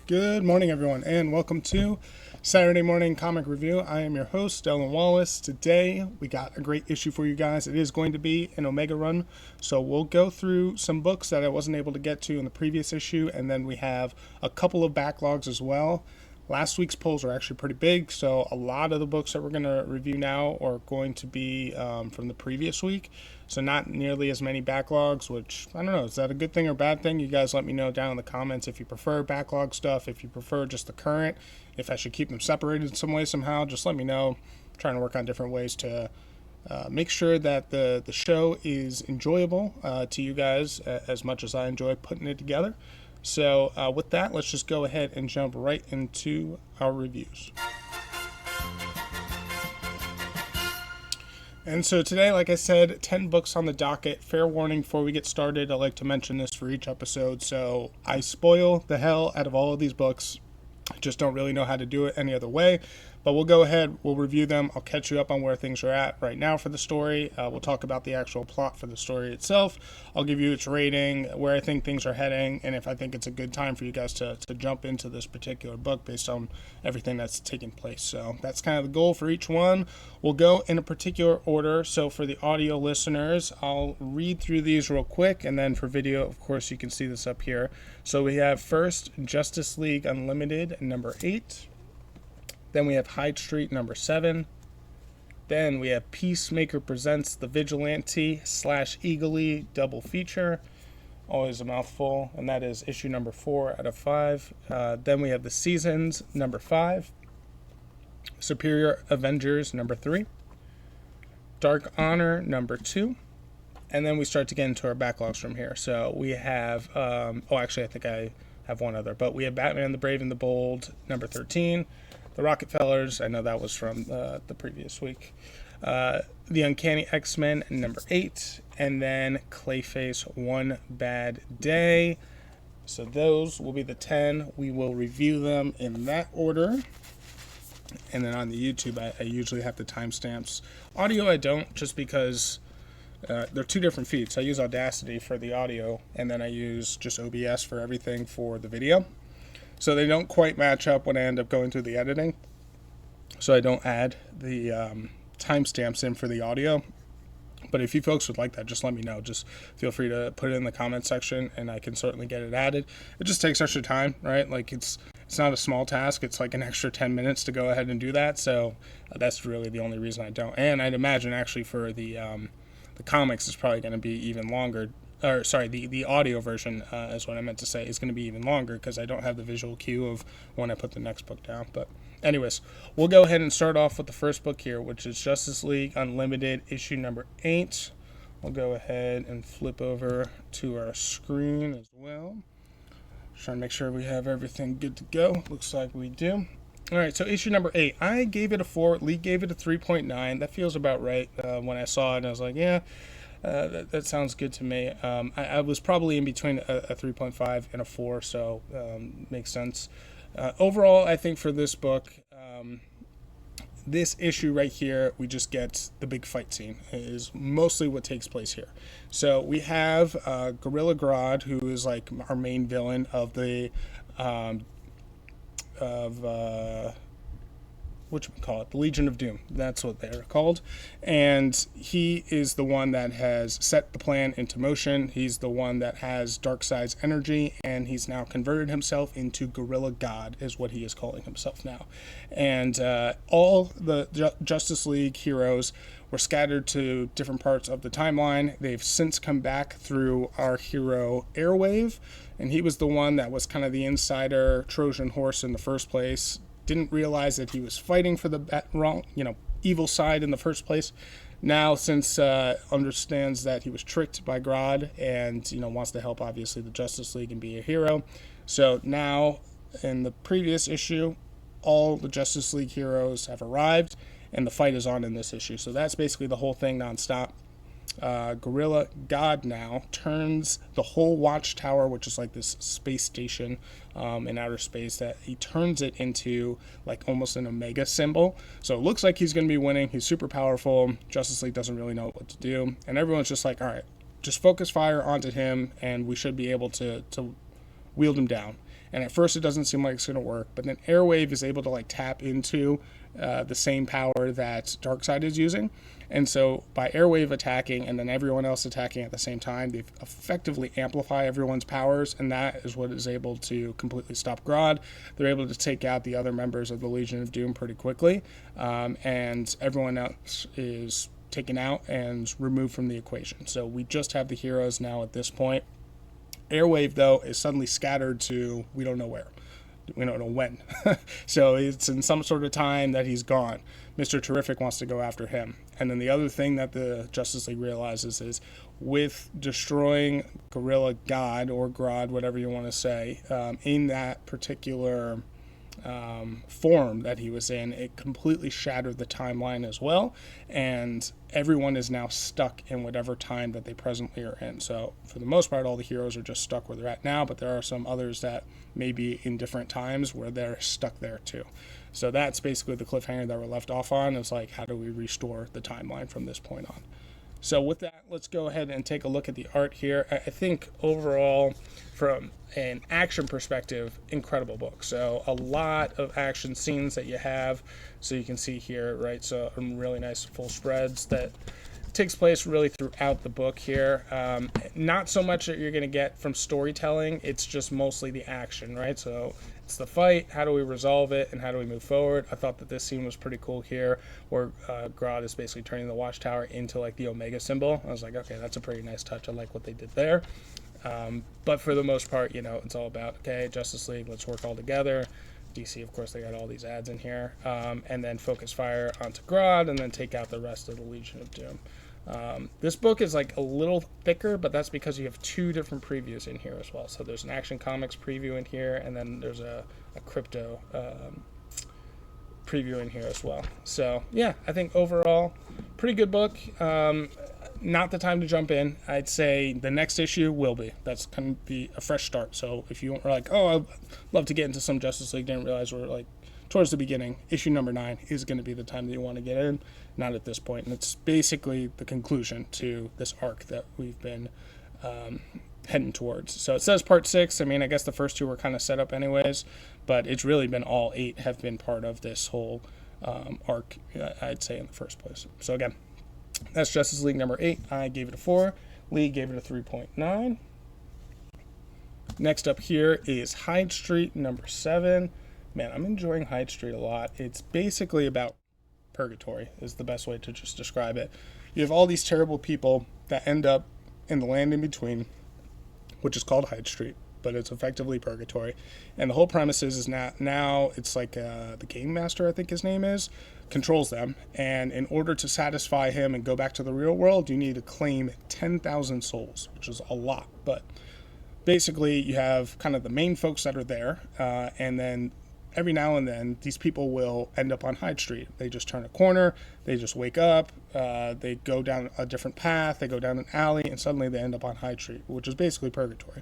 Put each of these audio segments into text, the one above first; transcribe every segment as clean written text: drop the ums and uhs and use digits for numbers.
Good morning, everyone, and welcome to Saturday Morning Comic Review. I am your host, Dylan Wallace. Today, we got a great issue for you guys. It is going to be an Omega run, so we'll go through some books that I wasn't able to get to in the previous issue, and then we have a couple of backlogs as well. Last week's polls are actually pretty big, so a lot of the books that we're going to review now are going to be from the previous week. So not nearly as many backlogs, which, I don't know, is that a good thing or bad thing? You guys let me know down in the comments if you prefer backlog stuff, if you prefer just the current, if I should keep them separated in some way somehow. Just let me know. I'm trying to work on different ways to make sure that the show is enjoyable to you guys as much as I enjoy putting it together. So with that, let's just go ahead and jump right into our reviews. And so today, like I said, 10 books on the docket. Fair warning before we get started, I like to mention this for each episode. So I spoil the hell out of all of these books. I just don't really know how to do it any other way. But we'll go ahead, we'll review them. I'll catch you up on where things are at right now for the story. We'll talk about the actual plot for the story itself. I'll give you its rating, where I think things are heading, and if I think it's a good time for you guys to jump into this particular book based on everything that's taking place. So that's kind of the goal for each one. We'll go in a particular order. So for the audio listeners, I'll read through these real quick, and then for video, of course, you can see this up here. So we have first Justice League Unlimited, number 8. Then we have Hyde Street, number 7. Then we have Peacemaker Presents the Vigilante / Eagly double feature. Always a mouthful. And that is issue number 4 out of 5. Then we have The Seasons, number 5. Superior Avengers, number 3. Dark Honor, number 2. And then we start to get into our backlogs from here. So we have, I think I have one other. But we have Batman the Brave and the Bold, number 13. The Rocketfellers, I know that was from the previous week. The Uncanny X-Men, number 8. And then Clayface, One Bad Day. So those will be the 10. We will review them in that order. And then on the YouTube, I usually have the timestamps. Audio, I don't, just because they're two different feeds. I use Audacity for the audio, and then I use just OBS for everything for the video. So they don't quite match up when I end up going through the editing. So I don't add the timestamps in for the audio. But if you folks would like that, just let me know. Just feel free to put it in the comment section, and I can certainly get it added. It just takes extra time, right? Like it's not a small task. It's like an extra 10 minutes to go ahead and do that. So that's really the only reason I don't. And I'd imagine actually for the comics, it's probably going to be even longer. Or sorry, the audio version is what I meant to say is going to be even longer because I don't have the visual cue of when I put the next book down. But anyways, we'll go ahead and start off with the first book here, which is Justice League Unlimited, issue number 8. We'll go ahead and flip over to our screen as well. Just trying to make sure we have everything good to go. Looks like we do. All right, so issue number 8. I gave it a 4. Lee gave it a 3.9. That feels about right. When I saw it, I was like, yeah. That sounds good to me. I was probably in between a 3.5 and a 4, so makes sense. Overall, I think for this book, this issue right here, we just get the big fight scene is mostly what takes place here. So we have Gorilla Grodd, who is like our main villain of the the Legion of Doom. That's what they're called. And he is the one that has set the plan into motion. He's the one that has Darkseid's energy, and he's now converted himself into Gorilla God, is what he is calling himself now. And all the Justice League heroes were scattered to different parts of the timeline. They've since come back through our hero Airwave, and he was the one that was kind of the insider Trojan horse in the first place. Didn't realize that he was fighting for the evil side in the first place. Now, since understands that he was tricked by Grodd and wants to help obviously the Justice League and be a hero. So now, in the previous issue, all the Justice League heroes have arrived, and the fight is on in this issue. So that's basically the whole thing nonstop. Gorilla God now turns the whole watchtower, which is like this space station in outer space, that he turns it into like almost an Omega symbol. So it looks like he's going to be winning. He's super powerful. Justice League doesn't really know what to do. And everyone's just like, all right, just focus fire onto him and we should be able to wield him down. And at first it doesn't seem like it's going to work, but then Airwave is able to like tap into the same power that Darkseid is using. And so by Airwave attacking and then everyone else attacking at the same time, they effectively amplify everyone's powers, and that is what is able to completely stop Grodd. They're able to take out the other members of the Legion of Doom pretty quickly, and everyone else is taken out and removed from the equation. So we just have the heroes now at this point. Airwave, though, is suddenly scattered to we don't know where. We don't know when. So it's in some sort of time that he's gone. Mr. Terrific wants to go after him. And then the other thing that the Justice League realizes is with destroying Gorilla God or Grodd, whatever you want to say, in that particular form that he was in, it completely shattered the timeline as well, and everyone is now stuck in whatever time that they presently are in. So for the most part, all the heroes are just stuck where they're at now, but there are some others that may be in different times where they're stuck there too. So that's basically the cliffhanger that we're left off on. It's like, how do we restore the timeline from this point on? So with that, let's go ahead and take a look at the art here. I think overall, from an action perspective, incredible book. So a lot of action scenes that you have. So you can see here, right? So really nice full spreads that takes place really throughout the book here. Not so much that you're going to get from storytelling. It's just mostly the action, right? So it's the fight, how do we resolve it, and how do we move forward. I thought that this scene was pretty cool here, where Grodd is basically turning the Watchtower into like the Omega symbol. I was like, okay, that's a pretty nice touch. I like what they did there. But for the most part, you know, it's all about, okay, Justice League, let's work all together. DC, of course, they got all these ads in here. And then focus fire onto Grodd, and then take out the rest of the Legion of Doom. This book is like a little thicker, but that's because you have two different previews in here as well. So there's an Action Comics preview in here, and then there's a crypto preview in here as well. So yeah, I think overall, pretty good book. Not the time to jump in. I'd say the next issue will be. That's going to be a fresh start. So if you are like, oh, I'd love to get into some Justice League, didn't realize we're like towards the beginning, issue number 9 is going to be the time that you want to get in, not at this point. And it's basically the conclusion to this arc that we've been heading towards. So it says part 6. I mean, I guess the first 2 were kind of set up anyways, but it's really been all 8 have been part of this whole arc, I'd say, in the first place. So again, that's Justice League number 8. I gave it a 4. Lee gave it a 3.9. Next up here is Hyde Street number 7. Man, I'm enjoying Hyde Street a lot. It's basically about purgatory is the best way to just describe it. You have all these terrible people that end up in the land in between, which is called Hyde Street, but it's effectively purgatory. And the whole premise is now it's like the game master, I think his name is, controls them. And in order to satisfy him and go back to the real world, you need to claim 10,000 souls, which is a lot. But basically, you have kind of the main folks that are there, and then every now and then, these people will end up on Hyde Street. They just turn a corner, they just wake up, they go down a different path, they go down an alley, and suddenly they end up on Hyde Street, which is basically purgatory.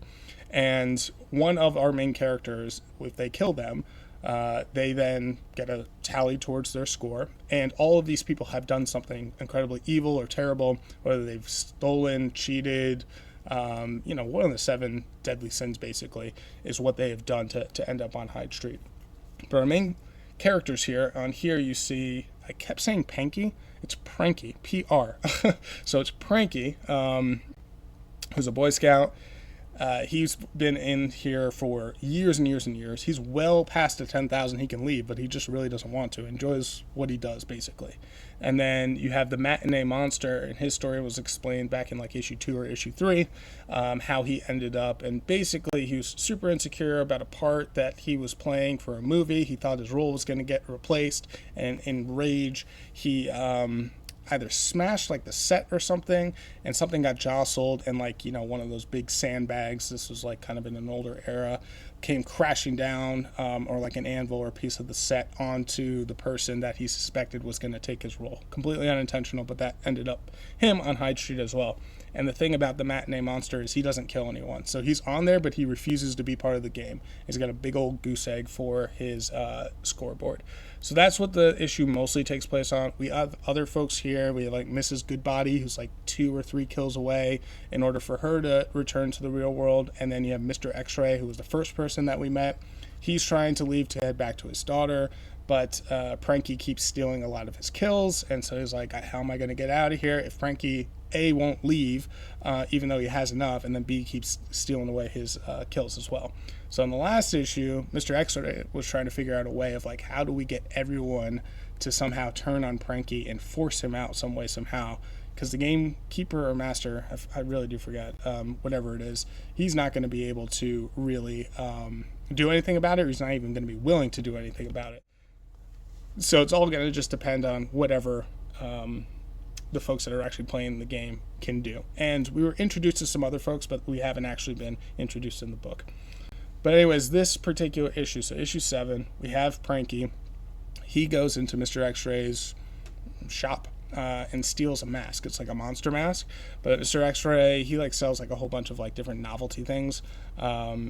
And one of our main characters, if they kill them, they then get a tally towards their score. And all of these people have done something incredibly evil or terrible, whether they've stolen, cheated, one of the 7 deadly sins, basically, is what they have done to end up on Hyde Street. But our main characters here, on here you see, I kept saying Panky, it's Pranky, P-R. So it's Pranky, who's a Boy Scout. He's been in here for years and years and years. He's well past the 10,000 he can leave, but he just really doesn't want to. Enjoys what he does, basically. And then you have the Matinee Monster, and his story was explained back in like issue 2 or issue 3, how he ended up. And basically, he was super insecure about a part that he was playing for a movie. He thought his role was going to get replaced, and in rage, he either smashed like the set or something, and something got jostled, and one of those big sandbags, this was like kind of in an older era, came crashing down, or like an anvil or a piece of the set onto the person that he suspected was going to take his role. Completely unintentional, but that ended up him on Hyde Street as well. And the thing about the Matinee Monster is he doesn't kill anyone. So he's on there, but he refuses to be part of the game. He's got a big old goose egg for his scoreboard. So that's what the issue mostly takes place on. We have other folks here. We have like Mrs. Goodbody, who's like 2 or 3 kills away in order for her to return to the real world. And then you have Mr. X-Ray, who was the first person person that we met. He's trying to leave to head back to his daughter, but Pranky keeps stealing a lot of his kills, and so he's like, how am I going to get out of here if Pranky, A, won't leave, even though he has enough, and then B, keeps stealing away his kills as well. So in the last issue, Mr. X-Ray was trying to figure out a way of, like, how do we get everyone to somehow turn on Pranky and force him out some way, somehow, because the gamekeeper or master, I really do forget, whatever it is, he's not going to be able to really do anything about it, or he's not even going to be willing to do anything about it. So it's all going to just depend on whatever the folks that are actually playing the game can do. And we were introduced to some other folks, but we haven't actually been introduced in the book. But anyways, this particular issue, so issue 7, we have Pranky. He goes into Mr. X-Ray's shop and steals a mask. It's like a monster mask, but Mr. X-Ray, he like sells like a whole bunch of like different novelty things.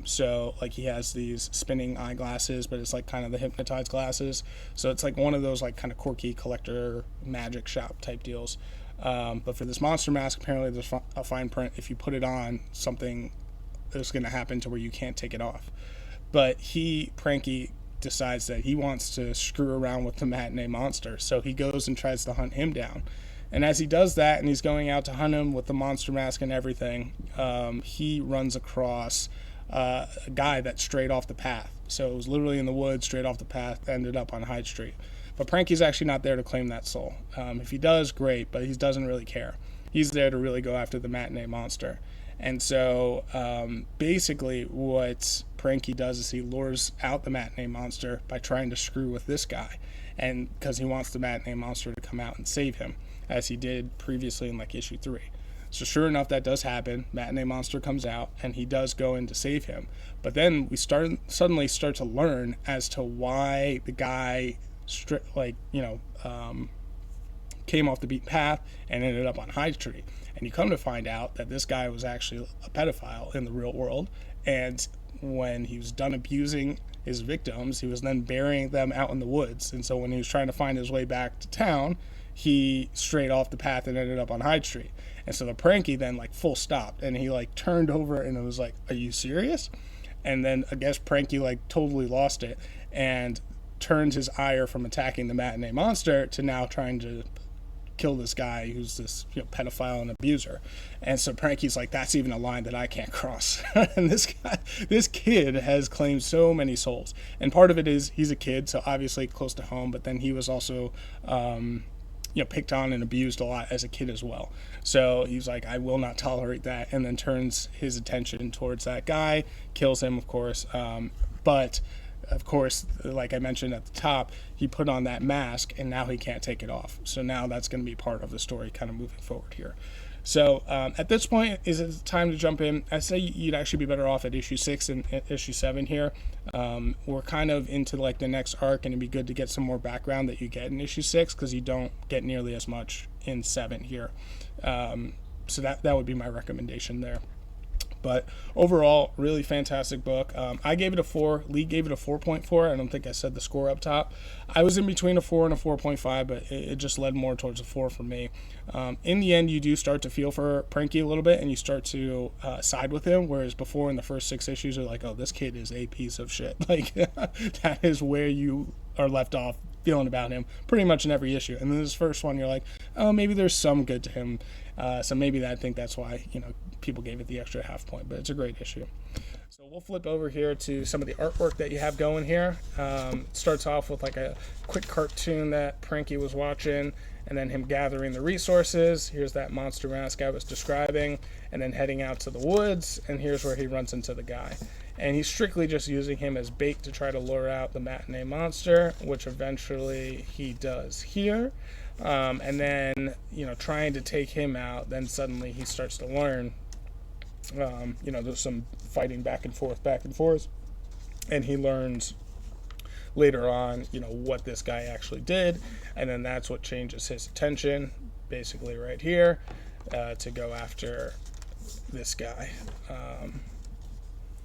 So like he has these spinning eyeglasses, but it's like kind of the hypnotized glasses. So it's like one of those like kind of quirky collector magic shop type deals. But for this monster mask, apparently there's a fine print. If you put it on, something is going to happen to where you can't take it off. But Pranky decides that he wants to screw around with the matinee monster, so he goes and tries to hunt him down. And as he does that, and he's going out to hunt him with the monster mask and everything, he runs across a guy that strayed off the path. So it was literally in the woods, straight off the path, ended up on Hyde Street. But Pranky's actually not there to claim that soul. If he does, great, but he doesn't really care. He's there to really go after the matinee monster. And so basically what Pranky does is he lures out the matinee monster by trying to screw with this guy, and because he wants the matinee monster to come out and save him, as he did previously in like issue 3. So sure enough, that does happen. Matinee monster comes out and he does go in to save him. But then we suddenly start to learn as to why the guy came off the beaten path and ended up on Hyde Street. And you come to find out that this guy was actually a pedophile in the real world, and when he was done abusing his victims, he was then burying them out in the woods. And so when he was trying to find his way back to town, he strayed off the path and ended up on Hyde Street. And so the Pranky then like full stopped, and he like turned over and it was like, are you serious? And then I guess Pranky like totally lost it and turned his ire from attacking the matinee monster to now trying to kill this guy who's this pedophile and abuser. And so Pranky's like, that's even a line that I can't cross. And this kid has claimed so many souls, and part of it is he's a kid, so obviously close to home, but then he was also picked on and abused a lot as a kid as well. So he's like, I will not tolerate that, and then turns his attention towards that guy, kills him, of course. But of course, like I mentioned at the top, he put on that mask and now he can't take it off. So now that's going to be part of the story kind of moving forward here. So at this point, is it time to jump in? I say you'd actually be better off at issue 6 and issue 7 here. We're kind of into like the next arc, and it'd be good to get some more background that you get in issue 6, because you don't get nearly as much in 7 here. So that would be my recommendation there. But overall, really fantastic book. I gave it a 4. Lee gave it a 4.4. I don't think I said the score up top. I was in between a 4 and a 4.5, but it just led more towards a 4 for me. In the end, you do start to feel for Pranky a little bit, and you start to side with him, whereas before in the first 6 issues, you're like, oh, this kid is a piece of shit. Like, that is where you are left off feeling about him pretty much in every issue. And then this first one, you're like, oh, maybe there's some good to him. So maybe I think that's why people gave it the extra half point, but it's a great issue. So we'll flip over here to some of the artwork that you have going here. It starts off with like a quick cartoon that Pranky was watching, and then him gathering the resources. Here's that monster mask I was describing, and then heading out to the woods, and here's where he runs into the guy. And he's strictly just using him as bait to try to lure out the matinee monster, which eventually he does here. And then, trying to take him out, then suddenly he starts to learn, there's some fighting back and forth, and he learns later on, what this guy actually did, and then that's what changes his attention, basically right here, to go after this guy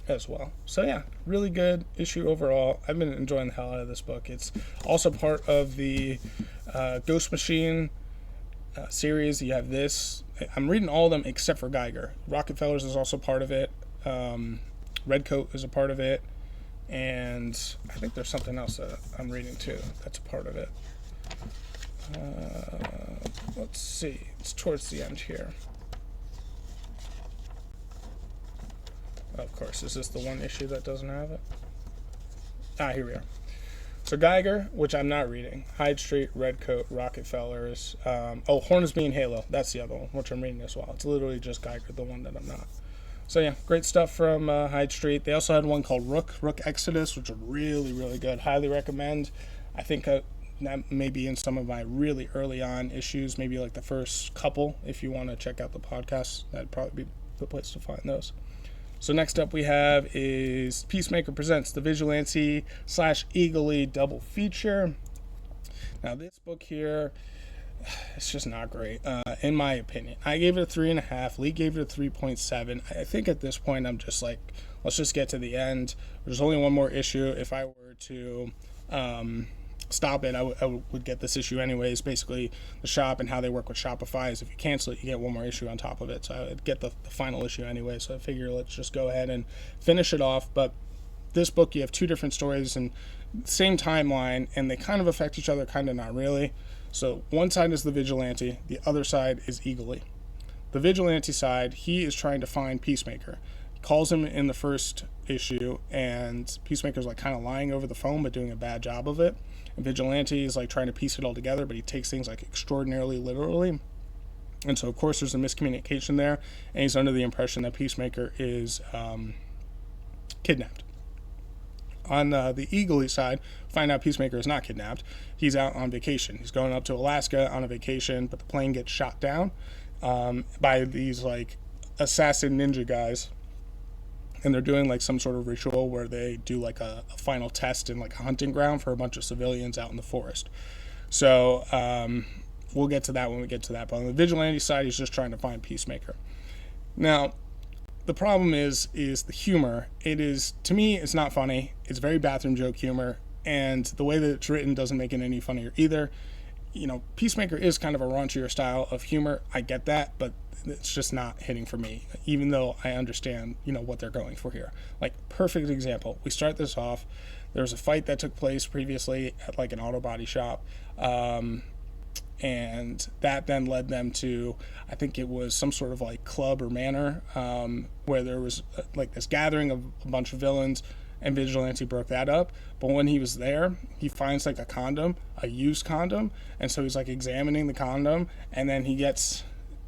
as well. So yeah, really good issue overall. I've been enjoying the hell out of this book. It's also part of the Ghost Machine series. You have this. I'm reading all of them except for Geiger. Rocketfellers is also part of it. Redcoat is a part of it. And I think there's something else that I'm reading too that's a part of it. Let's see. It's towards the end here. Of course, is this the one issue that doesn't have it? Here we are. So Geiger, which I'm not reading. Hyde Street, Redcoat, Rocketfellers. Hornsby and Halo. That's the other one, which I'm reading as well. It's literally just Geiger, the one that I'm not. So yeah, great stuff from Hyde Street. They also had one called Rook Exodus, which are really, really good. Highly recommend. I think that may be in some of my really early on issues, maybe like the first couple. If you want to check out the podcast, that'd probably be the place to find those. So next up we have is Peacemaker Presents the Vigilante / Eagly double feature. Now this book here, it's just not great, in my opinion. I gave it a 3.5. Lee gave it a 3.7. I think at this point I'm just like, let's just get to the end. There's only one more issue. If I were to stop it, I would get this issue anyways. Basically, the shop and how they work with Shopify is if you cancel it, you get one more issue on top of it. So I would get the final issue anyway. So I figure let's just go ahead and finish it off. But this book, you have two different stories and same timeline, and they kind of affect each other, kind of not really. So one side is the Vigilante, the other side is Eagly. The Vigilante side, he is trying to find Peacemaker. He calls him in the first issue, and Peacemaker's like kind of lying over the phone but doing a bad job of it. And Vigilante is like trying to piece it all together, but he takes things like extraordinarily literally. And so of course there's a miscommunication there, and he's under the impression that Peacemaker is kidnapped. On the Eagly side, find out Peacemaker is not kidnapped. He's out on vacation. He's going up to Alaska on a vacation, but the plane gets shot down by these like assassin ninja guys. And they're doing like some sort of ritual where they do like a final test in like a hunting ground for a bunch of civilians out in the forest. So we'll get to that when we get to that. But on the Vigilante side, he's just trying to find Peacemaker. Now, the problem is the humor. It is, to me, it's not funny. It's very bathroom joke humor, and the way that it's written doesn't make it any funnier either. You know, Peacemaker is kind of a raunchier style of humor. I get that, but it's just not hitting for me, even though I understand, what they're going for here. Like, perfect example. We start this off. There was a fight that took place previously at like an auto body shop. And that then led them to, I think it was some sort of like club or manor, where there was like this gathering of a bunch of villains, and Vigilante broke that up. But when he was there, he finds like a condom, a used condom, and so he's like examining the condom, and then he gets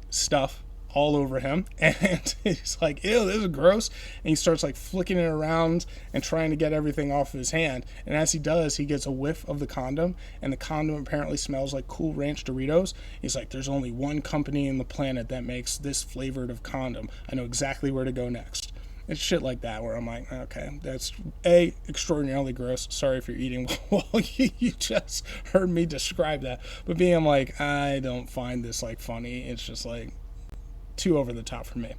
stuff all over him, and he's like, ew, this is gross, and he starts like flicking it around and trying to get everything off of his hand, and as he does, he gets a whiff of the condom, and the condom apparently smells like Cool Ranch Doritos. He's like, there's only one company in the planet that makes this flavored of condom. I know exactly where to go next. It's shit like that where I'm like, okay, that's extraordinarily gross. Sorry if you're eating while you just heard me describe that, but B, I'm like, I don't find this like funny. It's just like too over the top for me.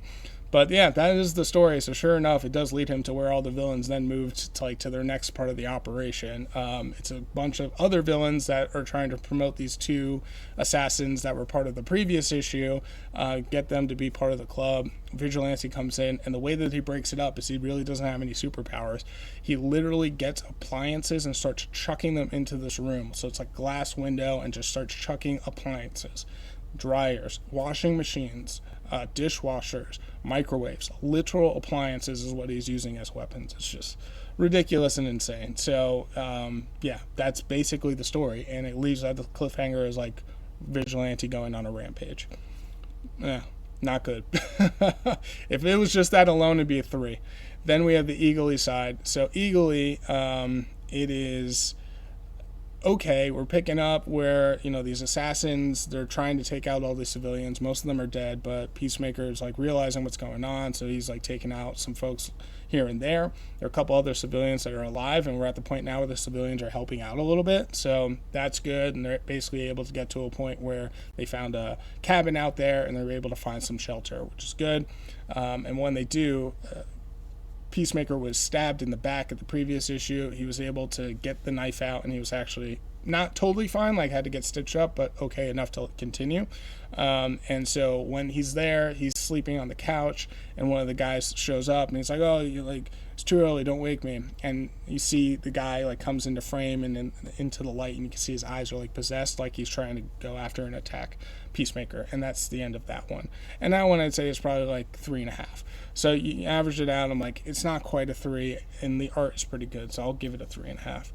But yeah, that is the story. So sure enough, it does lead him to where all the villains then moved to their next part of the operation. It's a bunch of other villains that are trying to promote these two assassins that were part of the previous issue, get them to be part of the club. Vigilante comes in, and the way that he breaks it up is he really doesn't have any superpowers. He literally gets appliances and starts chucking them into this room. So it's like glass window, and just starts chucking appliances. Dryers, washing machines, dishwashers, microwaves, literal appliances is what he's using as weapons. It's just ridiculous and insane. So yeah, that's basically the story, and it leaves at the cliffhanger as like Vigilante going on a rampage. Yeah, not good. If it was just that alone, it'd be a 3. Then we have the Eagly side. So Eagly, it is okay. We're picking up where, these assassins, they're trying to take out all the civilians. Most of them are dead, but Peacemaker is like realizing what's going on, so he's like taking out some folks here and there. There are a couple other civilians that are alive, and we're at the point now where the civilians are helping out a little bit, so that's good. And they're basically able to get to a point where they found a cabin out there, and they're able to find some shelter, which is good. And when they do, Peacemaker was stabbed in the back at the previous issue. He was able to get the knife out, and he was actually not totally fine, like had to get stitched up, but okay enough to continue. And so when he's there, he's sleeping on the couch, and one of the guys shows up, and he's like, "Oh, you like it's too early, don't wake me." And you see the guy like comes into frame and into the light, and you can see his eyes are like possessed, like he's trying to go after and attack Peacemaker. And that's the end of that one. And that one I'd say is probably like 3.5. So you average it out, I'm like, it's not quite a 3, and the art is pretty good, so I'll give it a 3.5.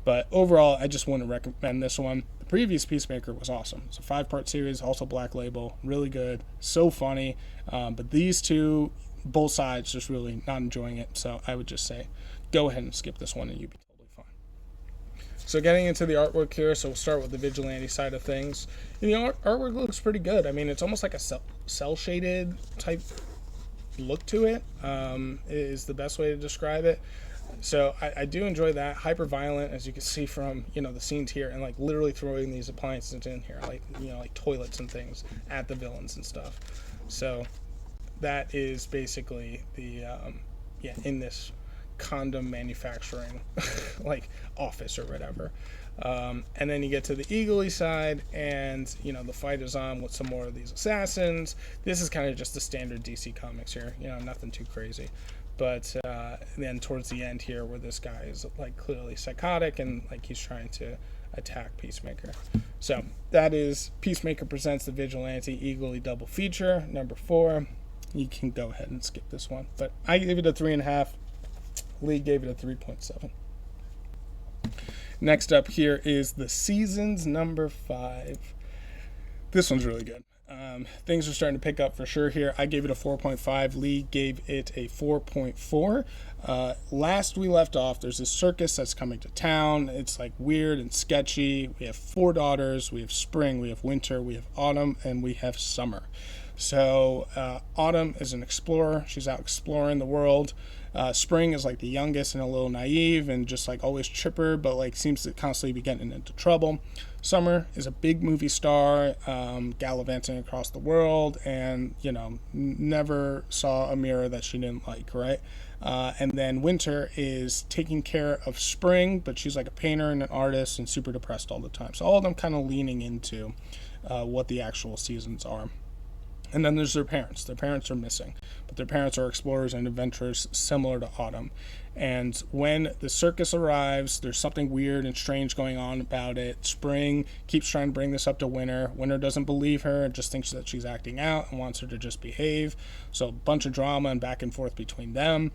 But overall, I just wouldn't recommend this one. The previous Peacemaker was awesome. It's a 5-part series, also Black Label, really good, so funny. But these two, both sides, just really not enjoying it. So I would just say, go ahead and skip this one, and you'd be totally fine. So getting into the artwork here, so we'll start with the Vigilante side of things. And the artwork looks pretty good. I mean, it's almost like a cel-shaded type look to it, is the best way to describe it. So I do enjoy that. Hyper violent, as you can see from, the scenes here, and like literally throwing these appliances in here, like, like toilets and things at the villains and stuff. So that is basically the, in this condom manufacturing, like office or whatever. And then you get to the Eagly side, and, the fight is on with some more of these assassins. This is kind of just the standard DC Comics here, nothing too crazy. But then towards the end here, where this guy is like clearly psychotic and like he's trying to attack Peacemaker. So that is Peacemaker Presents the Vigilante Eagly double feature number 4. You can go ahead and skip this one, but I gave it a 3.5. Lee gave it a 3.7. Next up here is the Seasons number 5. This one's really good. Things are starting to pick up for sure here. I gave it a 4.5. Lee gave it a 4.4. Last we left off, there's this circus that's coming to town. It's like weird and sketchy. We have 4 daughters. We have spring, we have winter, we have autumn, and we have summer. So Autumn is an explorer. She's out exploring the world. Spring is like the youngest and a little naive and just like always chipper, but like seems to constantly be getting into trouble. Summer is a big movie star, gallivanting across the world, and never saw a mirror that she didn't like, right? And then Winter is taking care of Spring, but she's like a painter and an artist and super depressed all the time. So all of them kind of leaning into what the actual seasons are. And then there's their parents. Their parents are missing, but their parents are explorers and adventurers similar to Autumn. And when the circus arrives, there's something weird and strange going on about it. Spring keeps trying to bring this up to Winter. Winter doesn't believe her and just thinks that she's acting out and wants her to just behave. So a bunch of drama and back and forth between them.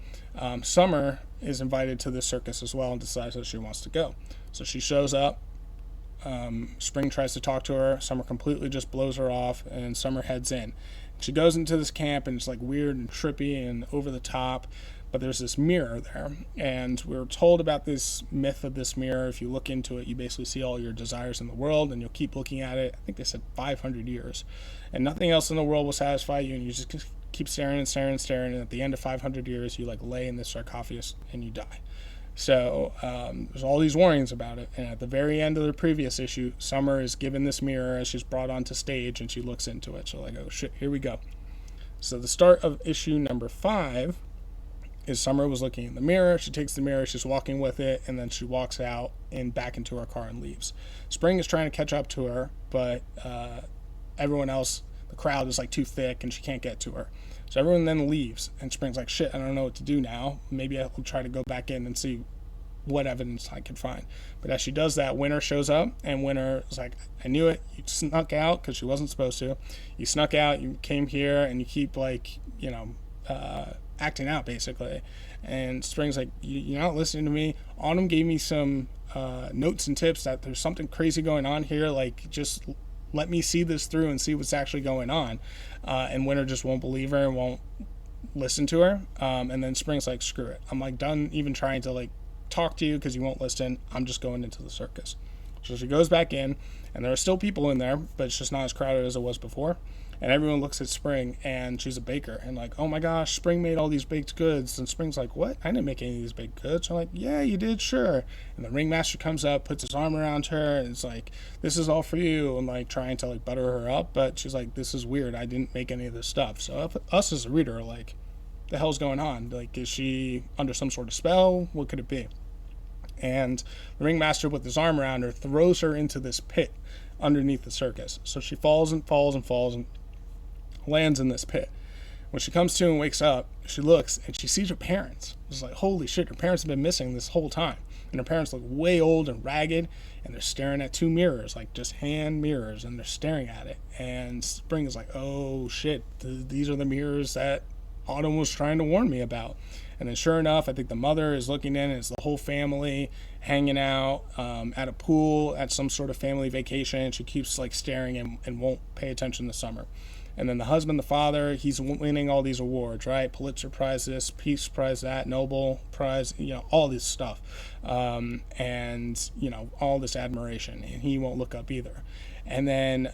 Summer is invited to the circus as well and decides that she wants to go. So she shows up. Spring tries to talk to her. Summer completely just blows her off, and Summer heads in. She goes into this camp, and it's like weird and trippy and over the top, but there's this mirror there, and we're told about this myth of this mirror. If you look into it, you basically see all your desires in the world, and you'll keep looking at it. I think they said 500 years, and nothing else in the world will satisfy you, and you just keep staring and staring and staring, and at the end of 500 years, you like lay in this sarcophagus and you die. So there's all these warnings about it, and at the very end of the previous issue, Summer is given this mirror as she's brought onto stage, and she looks into it. So like, oh shit, here we go. So the start of issue number 5 is Summer was looking in the mirror. She takes the mirror, she's walking with it, and then she walks out and back into her car and leaves. Spring is trying to catch up to her, but everyone else, the crowd is like too thick, and she can't get to her. So everyone then leaves, and Spring's like, shit, I don't know what to do now. Maybe I'll try to go back in and see what evidence I can find. But as she does that, Winter shows up, and Winter is like, I knew it. You snuck out because she wasn't supposed to. You snuck out, you came here, and you keep like, acting out basically. And Spring's like, you're not listening to me. Autumn gave me some notes and tips that there's something crazy going on here. Like, just let me see this through and see what's actually going on. And Winter just won't believe her and won't listen to her. And then Spring's like, screw it. I'm like done even trying to like talk to you because you won't listen. I'm just going into the circus. So she goes back in, and there are still people in there, but it's just not as crowded as it was before. And everyone looks at Spring, and she's a baker, and like, oh my gosh, Spring made all these baked goods. And Spring's like, what? I didn't make any of these baked goods. I'm like, yeah, you did, sure. And the ringmaster comes up, puts his arm around her, and it's like, this is all for you, and like trying to like butter her up. But she's like, this is weird. I didn't make any of this stuff. So us as a reader are like, the hell's going on? Like, is she under some sort of spell? What could it be? And the ringmaster, with his arm around her, throws her into this pit underneath the circus. So she falls and falls and falls and lands in this pit. When she comes to and wakes up, she looks and she sees her parents. It's like, holy shit, her parents have been missing this whole time. And her parents look way old and ragged, and they're staring at two mirrors, like just hand mirrors, and they're staring at it. And Spring is like, oh shit, these are the mirrors that Autumn was trying to warn me about. And then sure enough, I think the mother is looking in, and it's the whole family hanging out at a pool at some sort of family vacation. She keeps like staring and won't pay attention this summer. And then the husband, the father, he's winning all these awards, right? Pulitzer Prize this, Peace Prize that, Nobel Prize, all this stuff. And, all this admiration. And he won't look up either. And then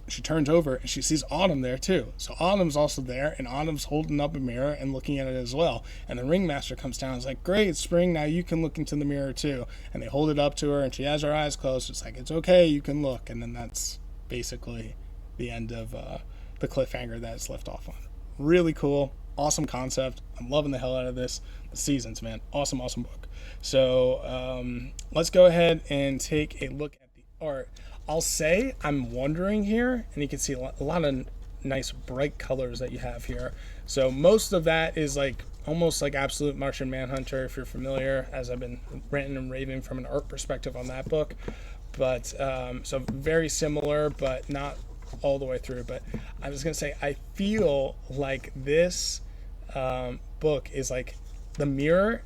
she turns over and she sees Autumn there too. So Autumn's also there, and Autumn's holding up a mirror and looking at it as well. And the ringmaster comes down and is like, great, Spring, now you can look into the mirror too. And they hold it up to her, and she has her eyes closed. It's like, it's okay, you can look. And then that's basically the end of the cliffhanger that it's left off on. Really cool, awesome concept. I'm loving the hell out of this. The seasons, man, awesome book. So let's go ahead and take a look at the art. I'll say I'm wondering here, and you can see a lot of nice bright colors that you have here. So most of that is like almost like Absolute Martian Manhunter, if you're familiar, as I've been ranting and raving from an art perspective on that book. But so very similar, but not all the way through. But I was gonna say, I feel like this book is like, the mirror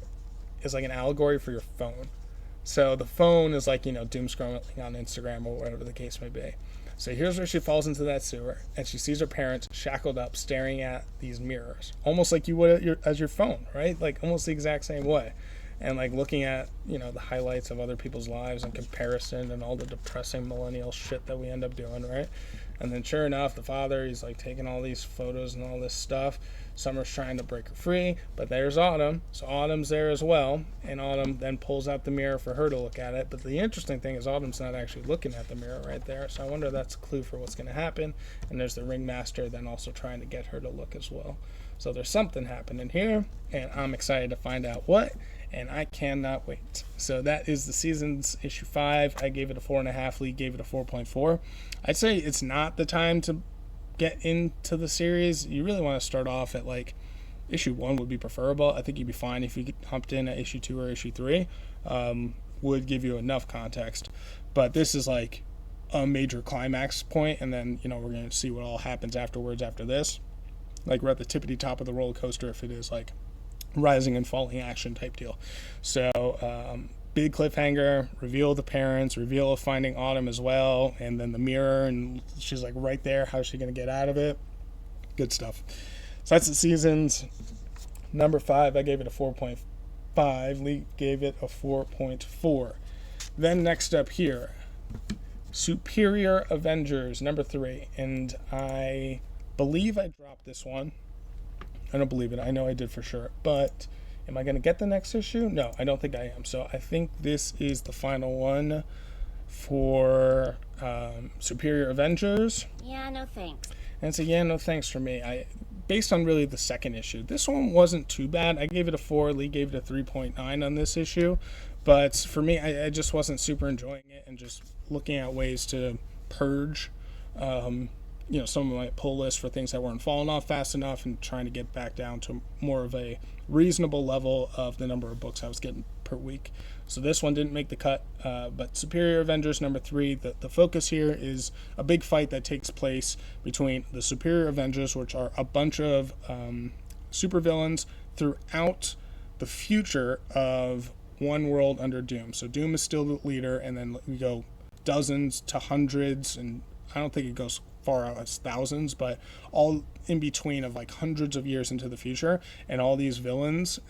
is like an allegory for your phone. So the phone is like, doom scrolling on Instagram or whatever the case may be. So here's where she falls into that sewer, and she sees her parents shackled up staring at these mirrors, almost like you would as your phone, right? Like almost the exact same way. And like looking at, the highlights of other people's lives in comparison, and all the depressing millennial shit that we end up doing, right? And then sure enough, the father, he's like taking all these photos and all this stuff. Summer's trying to break her free, but there's Autumn. So Autumn's there as well. And Autumn then pulls out the mirror for her to look at it. But the interesting thing is Autumn's not actually looking at the mirror right there. So I wonder if that's a clue for what's going to happen. And there's the ringmaster then also trying to get her to look as well. So there's something happening here, and I'm excited to find out what. And I cannot wait. So that is the season's issue 5. I gave it a 4.5. Lee gave it a 4.4. I'd say it's not the time to get into the series. You really want to start off at like issue 1 would be preferable. I think you'd be fine if you humped in at issue 2 or issue 3. Would give you enough context. But this is like a major climax point, and then we're going to see what all happens afterwards after this. Like we're at the tippity top of the roller coaster if it is like rising and falling action type deal. So big cliffhanger, reveal of the parents, reveal of finding Autumn as well, and then the mirror, and she's like right there. How's she gonna get out of it? Good stuff. So that's the season's number 5. I gave it a 4.5. Lee gave it a 4.4. Then next up here, Superior Avengers number 3, and I believe I dropped this one. I don't believe it. I know I did for sure. But am I going to get the next issue? No, I don't think I am. So I think this is the final one for Superior Avengers. Yeah, no thanks. And it's a yeah, no thanks for me. Based on really the second issue. This one wasn't too bad. I gave it a 4. Lee gave it a 3.9 on this issue. But for me, I just wasn't super enjoying it, and just looking at ways to purge some of my pull list for things that weren't falling off fast enough, and trying to get back down to more of a reasonable level of the number of books I was getting per week. So this one didn't make the cut, but Superior Avengers number 3, the focus here is a big fight that takes place between the Superior Avengers, which are a bunch of supervillains throughout the future of one world under Doom. So Doom is still the leader, and then we go dozens to hundreds, and I don't think it goes far out as thousands, but all in between of like hundreds of years into the future. And all these villains,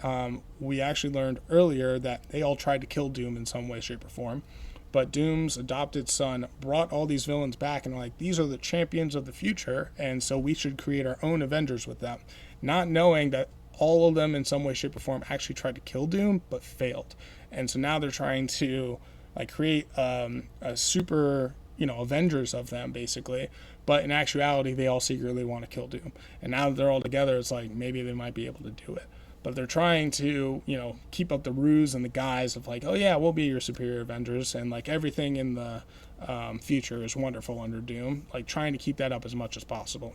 we actually learned earlier that they all tried to kill Doom in some way, shape, or form. But Doom's adopted son brought all these villains back, and like, these are the champions of the future, and so we should create our own Avengers with them. Not knowing that all of them in some way, shape, or form actually tried to kill Doom, but failed. And so now they're trying to like create a super, Avengers of them, basically. But in actuality, they all secretly want to kill Doom. And now that they're all together, it's like maybe they might be able to do it. but they're trying to, keep up the ruse and the guise of like, oh yeah, we'll be your superior Avengers, and like everything in the future is wonderful under Doom, like trying to keep that up as much as possible.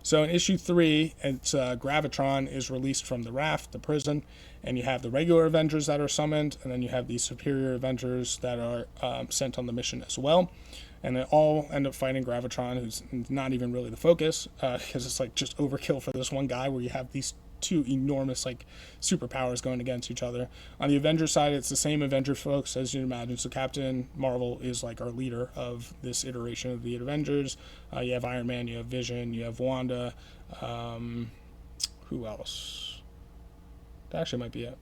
So in issue 3, it's Gravitron is released from the raft, the prison, and you have the regular Avengers that are summoned, and then you have these superior Avengers that are sent on the mission as well. And they all end up fighting Gravitron, who's not even really the focus, because it's like just overkill for this one guy where you have these two enormous like superpowers going against each other. On the Avengers side, it's the same Avengers folks as you'd imagine. So Captain Marvel is like our leader of this iteration of the Avengers. You have Iron Man, you have Vision, you have Wanda. Who else? That actually might be it.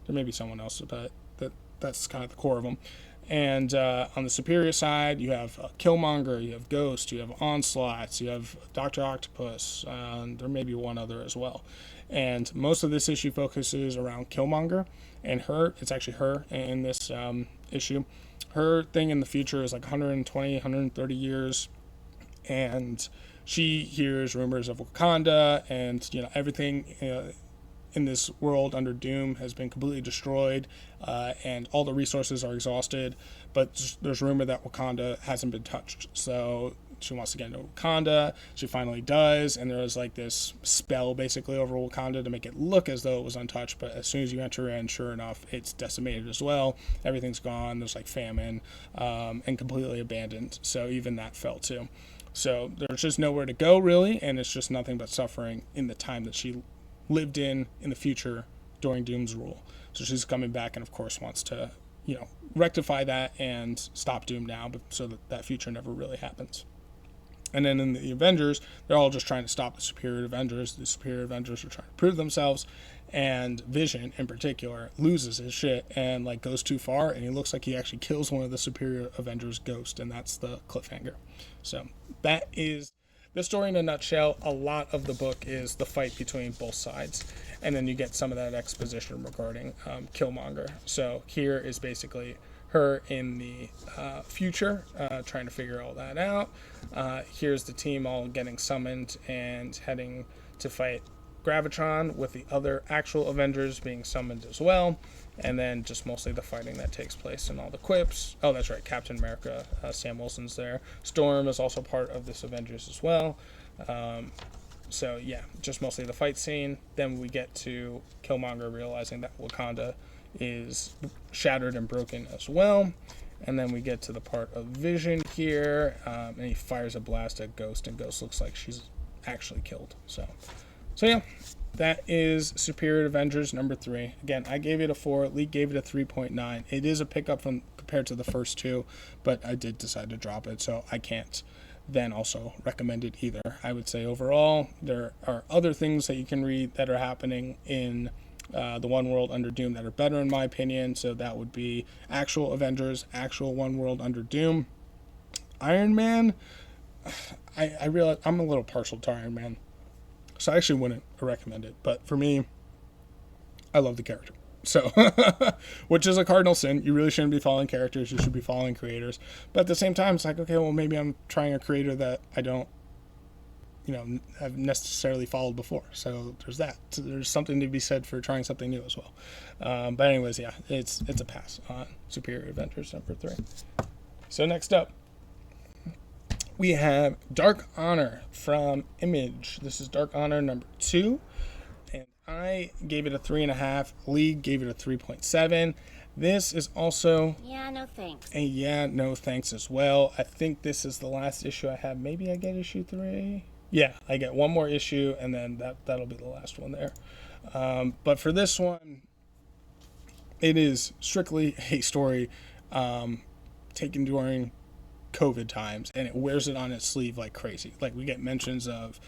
There may be someone else, but that's kind of the core of them. And on the superior side, you have Killmonger, you have Ghost, you have Onslaught, you have Dr. Octopus, and there may be one other as well. And most of this issue focuses around Killmonger and her. It's actually her in this issue. Her thing in the future is like 120, 130 years, and she hears rumors of Wakanda, and everything in this world under Doom has been completely destroyed, and all the resources are exhausted, but there's rumor that Wakanda hasn't been touched. So she wants to get into Wakanda. She finally does, and there's like this spell basically over Wakanda to make it look as though it was untouched, but as soon as you enter in, sure enough, it's decimated as well. Everything's gone. There's like famine, and completely abandoned. So even that fell too. So there's just nowhere to go really, and it's just nothing but suffering in the time that she lived in the future during Doom's rule. So she's coming back and of course wants to, rectify that and stop Doom now, but so that future never really happens. And then in the Avengers, they're all just trying to stop the superior Avengers. The superior Avengers are trying to prove themselves, and Vision in particular loses his shit and like goes too far, and he looks like he actually kills one of the superior Avengers, Ghost, and that's the cliffhanger. So that is the story in a nutshell. A lot of the book is the fight between both sides, and then you get some of that exposition regarding Killmonger. So here is basically her in the future, trying to figure all that out. Here's the team all getting summoned and heading to fight Gravitron, with the other actual Avengers being summoned as well. And then just mostly the fighting that takes place and all the quips. Oh, that's right, Captain America, Sam Wilson's there. Storm is also part of this Avengers as well. So yeah, just mostly the fight scene. Then we get to Killmonger realizing that Wakanda is shattered and broken as well. And then we get to the part of Vision here, and he fires a blast at Ghost, and Ghost looks like she's actually killed. So yeah, that is Superior Avengers number 3. Again, I gave it a 4. Lee gave it a 3.9. It is a pickup compared to the first two, but I did decide to drop it, so I can't then also recommend it either. I would say overall, there are other things that you can read that are happening in the One World Under Doom that are better in my opinion. So that would be actual Avengers, actual One World Under Doom. Iron Man, I realize I'm a little partial to Iron Man, so I actually wouldn't recommend it. But for me, I love the character. So, which is a cardinal sin. You really shouldn't be following characters. You should be following creators. But at the same time, it's like, okay, well, maybe I'm trying a creator that I don't, have necessarily followed before. So there's that. So there's something to be said for trying something new as well. But anyways, yeah, it's a pass on Superior Avengers number 3. So next up, we have Dark Honor from Image. This is Dark Honor number 2. And I gave it a 3.5. Lee gave it a 3.7. This is also no thanks. A no thanks as well. I think this is the last issue I have. Maybe I get issue 3. Yeah, I get one more issue, and then that'll be the last one there. But for this one, it is strictly a story taken during COVID times, and it wears it on its sleeve like crazy. Like, we get mentions of,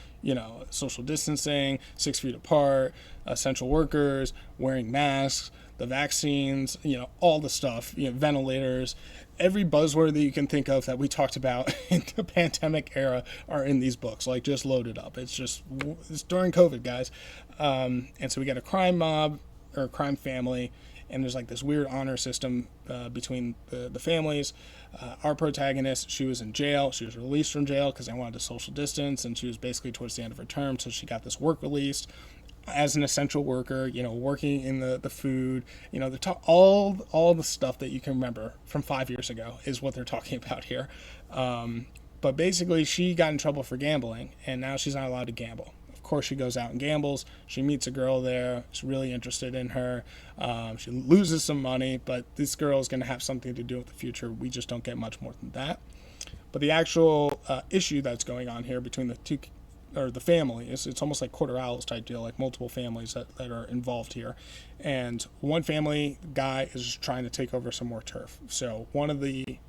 social distancing, 6 feet apart, essential workers, wearing masks, the vaccines, all the stuff, ventilators, every buzzword that you can think of that we talked about in the pandemic era are in these books, like just loaded up. It's during COVID, guys. And so we got a crime mob or a crime family, and there's like this weird honor system between the families. Our protagonist, she was in jail. She was released from jail because they wanted to social distance, and she was basically towards the end of her term, so she got this work release. as an essential worker, working in the food, all the stuff that you can remember from 5 years ago is what they're talking about here. But basically, she got in trouble for gambling, and now she's not allowed to gamble. Of course, she goes out and gambles. She meets a girl there. She's really interested in her. She loses some money, but this girl is going to have something to do with the future. We just don't get much more than that. But the actual issue that's going on here between the two, or the family, it's almost like Quarter Owls type deal, like multiple families that are involved here. And one family guy is just trying to take over some more turf. So one of the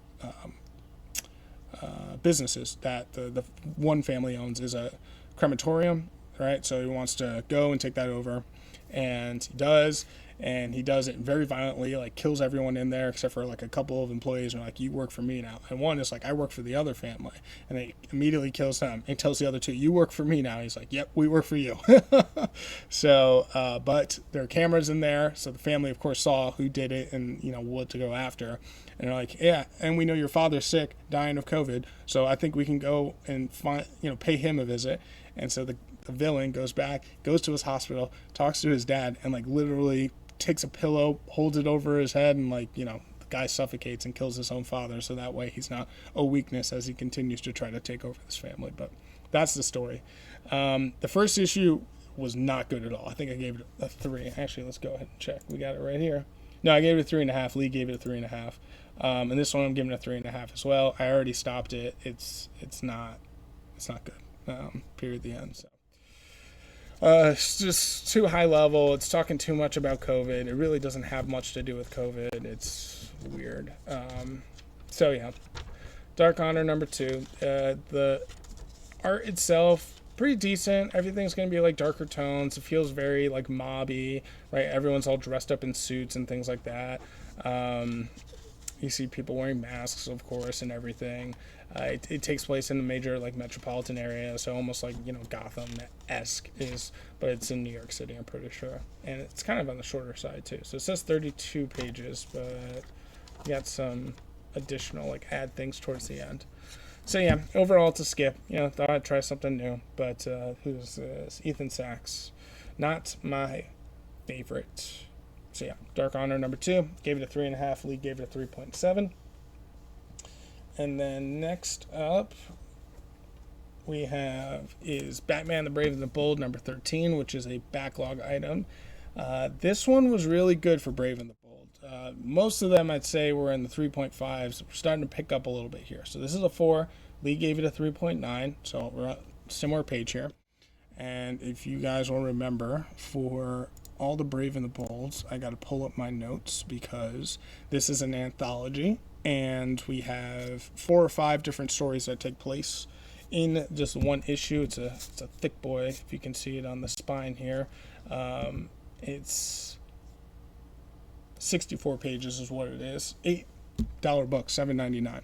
businesses that the one family owns is a crematorium, right? So he wants to go and take that over, and he does. And he does it very violently, like kills everyone in there except for like a couple of employees who are like, you work for me now. And one is like, I work for the other family. And he immediately kills them and tells the other two, you work for me now. He's like, yep, we work for you. So, but there are cameras in there. So the family, of course, saw who did it and, what to go after. And they're like, yeah, and we know your father's sick, dying of COVID. So I think we can go and find, pay him a visit. And so the villain goes back, goes to his hospital, talks to his dad, and like literally takes a pillow, holds it over his head, and the guy suffocates and kills his own father, so that way he's not a weakness as he continues to try to take over this family. But that's the story. The first issue was not good at all. I think I gave it a 3. Actually, let's go ahead and check. We got it right here. No, I gave it a 3.5. Lee gave it a 3.5. And this one I'm giving it a 3.5 as well. I already stopped it. It's not good. Period. The end. So. It's just too high level. It's talking too much about COVID. It really doesn't have much to do with COVID. It's weird. So yeah, Dark Honor number 2. The art itself, pretty decent. Everything's going to be like darker tones. It feels very like mobby, right? Everyone's all dressed up in suits and things like that. You see people wearing masks, of course, and everything. It takes place in a major like metropolitan area, so almost like Gotham-esque but it's in New York City, I'm pretty sure, and it's kind of on the shorter side too. So it says 32 pages, but you got some additional like add things towards the end. So yeah, overall it's a skip. Thought I'd try something new, but who's this? Ethan Sachs, not my favorite. So yeah, Dark Honor number 2, gave it a 3.5. Lee gave it a 3.7. And then next up we have is Batman the Brave and the Bold number 13, which is a backlog item. This one was really good for Brave and the Bold. Most of them I'd say were in the 3.5s. We're starting to pick up a little bit here. So this is a 4. Lee gave it a 3.9. So we're on a similar page here. And if you guys will remember, for all the Brave and the Bolds, I got to pull up my notes because this is an anthology, and we have 4 or 5 different stories that take place in just one issue. It's a thick boy, if you can see it on the spine here. It's 64 pages is what it is. $8 book, $7.99.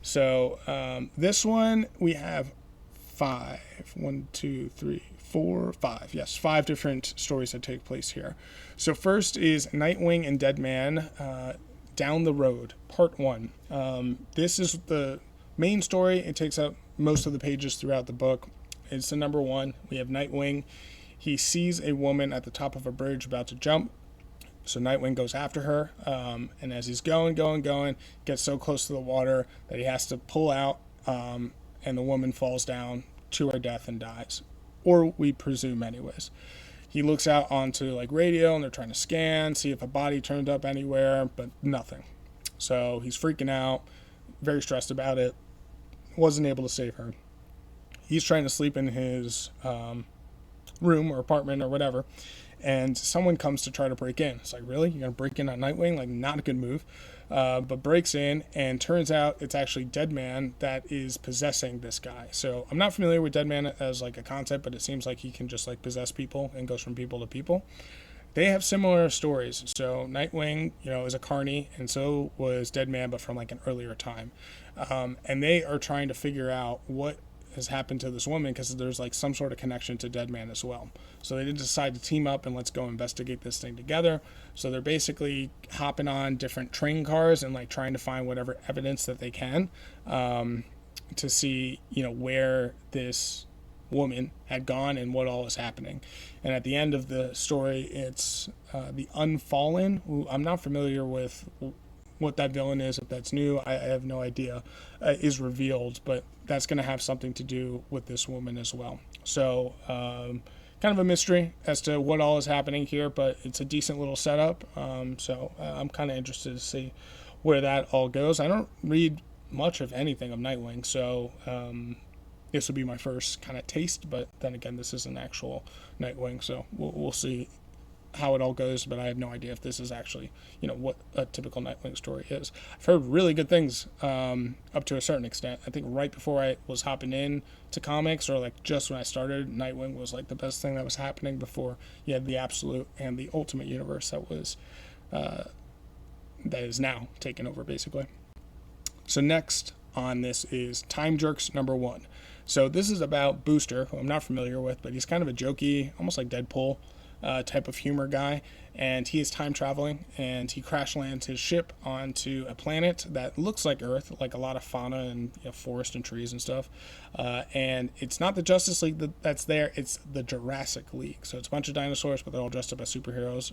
So this one we have 5. 1, 2, 3, 4, 5. Yes, 5 different stories that take place here. So first is Nightwing and Deadman, Down the Road, Part 1. This is the main story. It takes up most of the pages throughout the book. It's the number 1. We have Nightwing. He sees a woman at the top of a bridge about to jump. So Nightwing goes after her. And as he's going, gets so close to the water that he has to pull out. And the woman falls down to her death and dies. Or we presume anyways. He looks out onto like radio and they're trying to scan, see if a body turned up anywhere, but nothing. So he's freaking out, very stressed about it, wasn't able to save her. He's trying to sleep in his room or apartment or whatever, and someone comes to try to break in. It's like, really? You're going to break in on Nightwing? Like, not a good move. But breaks in, and turns out it's actually Deadman that is possessing this guy. So I'm not familiar with Deadman as like a concept, but it seems like he can just like possess people and goes from people to people. They have similar stories. So Nightwing, is a carny, and so was Deadman, but from like an earlier time. And they are trying to figure out what has happened to this woman because there's like some sort of connection to Deadman as well. So they decide to team up and let's go investigate this thing together. So they're basically hopping on different train cars and like trying to find whatever evidence that they can to see, where this woman had gone and what all was happening. And at the end of the story, it's the Unfallen, who I'm not familiar with what that villain is, if that's new, I have no idea, is revealed, but that's going to have something to do with this woman as well. So kind of a mystery as to what all is happening here, but it's a decent little setup. So I'm kind of interested to see where that all goes. I don't read much of anything of Nightwing, so this will be my first kind of taste, but then again, this is an actual Nightwing, so we'll see how it all goes, but I have no idea if this is actually, what a typical Nightwing story is. I've heard really good things up to a certain extent. I think right before I was hopping in to comics, or like just when I started, Nightwing was like the best thing that was happening before you had the Absolute and the Ultimate Universe that is now taken over, basically. So next on this is Time Jerks #1. So this is about Booster, who I'm not familiar with, but he's kind of a jokey, almost like Deadpool type of humor guy, and he is time traveling, and he crash lands his ship onto a planet that looks like Earth, like a lot of fauna and forest and trees and stuff, and it's not the Justice League that's there, it's the Jurassic League. So it's a bunch of dinosaurs, but they're all dressed up as superheroes,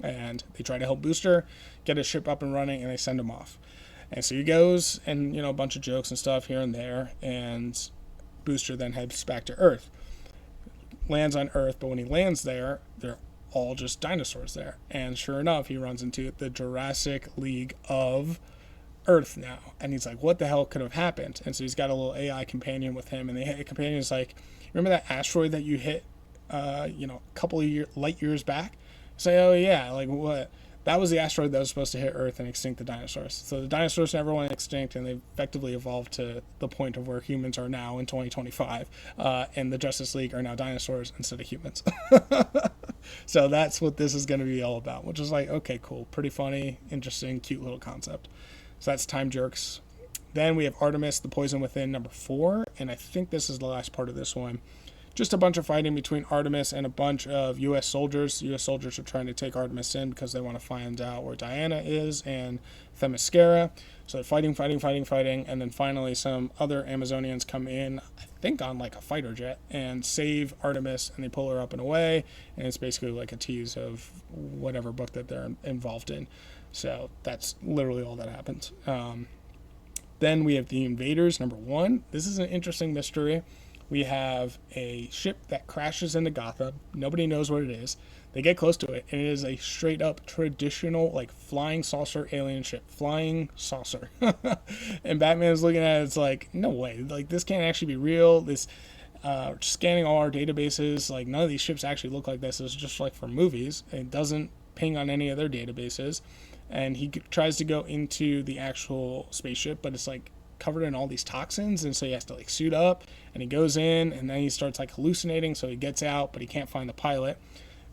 and they try to help Booster get his ship up and running, and they send him off. And so he goes, and a bunch of jokes and stuff here and there, and Booster then heads back to Earth. Lands on Earth, but when he lands there, they're all just dinosaurs there. And sure enough, he runs into the Jurassic League of Earth now. And he's like, what the hell could have happened? And so he's got a little AI companion with him, and the companion is like, remember that asteroid that you hit, a couple of light years back? Say, oh yeah, like what? That was the asteroid that was supposed to hit Earth and extinct the dinosaurs. So the dinosaurs never went extinct, and they effectively evolved to the point of where humans are now in 2025. And the Justice League are now dinosaurs instead of humans. So that's what this is going to be all about, which is like, okay, cool. Pretty funny, interesting, cute little concept. So that's Time Jerks. Then we have Artemis, the Poison Within #4. And I think this is the last part of this one. Just a bunch of fighting between Artemis and a bunch of U.S. soldiers. U.S. soldiers are trying to take Artemis in because they want to find out where Diana is and Themyscira. So they're fighting, and then finally some other Amazonians come in, I think on like a fighter jet, and save Artemis, and they pull her up and away, and it's basically like a tease of whatever book that they're involved in. So that's literally all that happens. Then we have The Invaders #1. This is an interesting mystery. We have a ship that crashes into Gotham. Nobody knows what it is. They get close to it, and it is a straight-up traditional, like, flying saucer alien ship. Flying saucer. And Batman's looking at it, it's like, no way. Like, this can't actually be real. This, scanning all our databases, like, none of these ships actually look like this. It's just, like, for movies. It doesn't ping on any of their databases. And he tries to go into the actual spaceship, but it's, like, covered in all these toxins, and so he has to like suit up, and he goes in, and then he starts like hallucinating, so he gets out, but he can't find the pilot.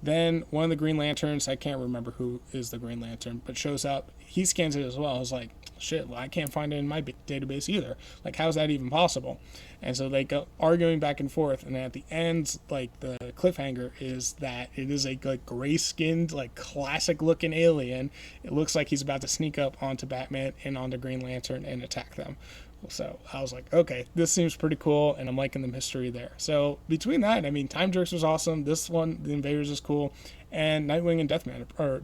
Then one of the Green Lanterns, I can't remember who is the Green Lantern, but shows up. He scans it as well. I was like, shit, well, I can't find it in my database either. Like, how's that even possible? And so they go arguing back and forth, and at the end, like, the cliffhanger is that it is a like gray-skinned, like, classic-looking alien. It looks like he's about to sneak up onto Batman and onto Green Lantern and attack them. So I was like, okay, this seems pretty cool, and I'm liking the mystery there. So between that, I mean, Time Jerks was awesome. This one, The Invaders, is cool, and Nightwing and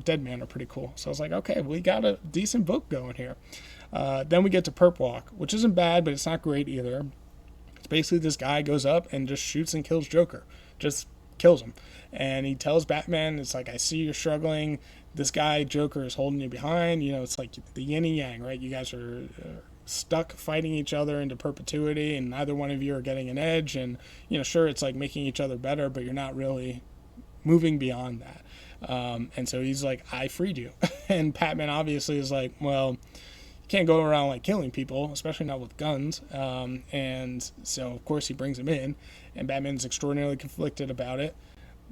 Deadman are pretty cool. So I was like, okay, we got a decent book going here. Then we get to Perp Walk, which isn't bad, but it's not great either. It's basically this guy goes up and just shoots and kills Joker. Just kills him. And he tells Batman, it's like, I see you're struggling. This guy, Joker, is holding you behind. It's like the yin and yang, right? You guys are stuck fighting each other into perpetuity, and neither one of you are getting an edge. And, sure, it's like making each other better, but you're not really moving beyond that. And so he's like, I freed you. And Batman obviously is like, well, you can't go around like killing people, especially not with guns. And so, of course, he brings him in, and Batman's extraordinarily conflicted about it.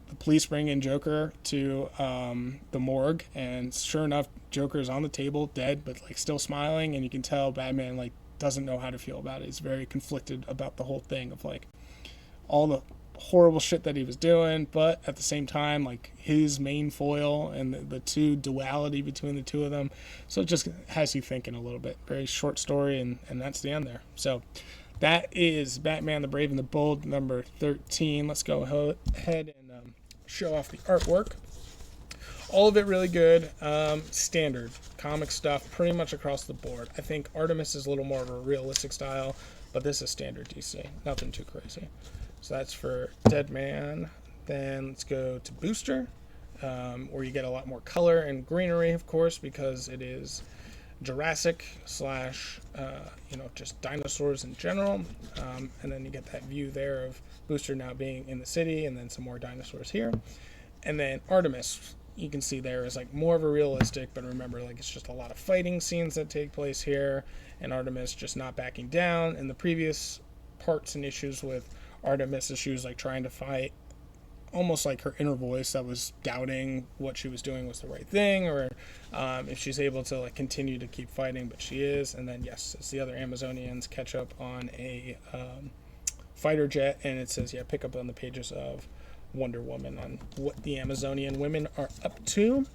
The police bring in Joker to the morgue, and sure enough, Joker is on the table, dead, but like still smiling, and you can tell Batman like doesn't know how to feel about it. He's very conflicted about the whole thing of like all the horrible shit that he was doing, but at the same time, like his main foil and the two duality between the two of them. So it just has you thinking a little bit. Very short story, and that's the end there. So That is Batman the Brave and the Bold, number 13. Let's go ahead and show off the artwork. All of it really good. Standard comic stuff pretty much across the board. I think Artemis is a little more of a realistic style, but this is standard DC. Nothing too crazy. So that's for Dead Man. Then let's go to Booster, where you get a lot more color and greenery, of course, because it is Jurassic slash, just dinosaurs in general. And then you get that view there of Booster now being in the city, and then some more dinosaurs here. And then Artemis, you can see there is like more of a realistic, but remember, like, it's just a lot of fighting scenes that take place here, and Artemis just not backing down. In the previous parts and issues with Artemis, she was like trying to fight, almost like her inner voice that was doubting what she was doing was the right thing, or if she's able to like continue to keep fighting, but she is. And then yes, it's the other Amazonians catch up on a fighter jet, and it says, yeah, pick up on the pages of Wonder Woman on what the Amazonian women are up to.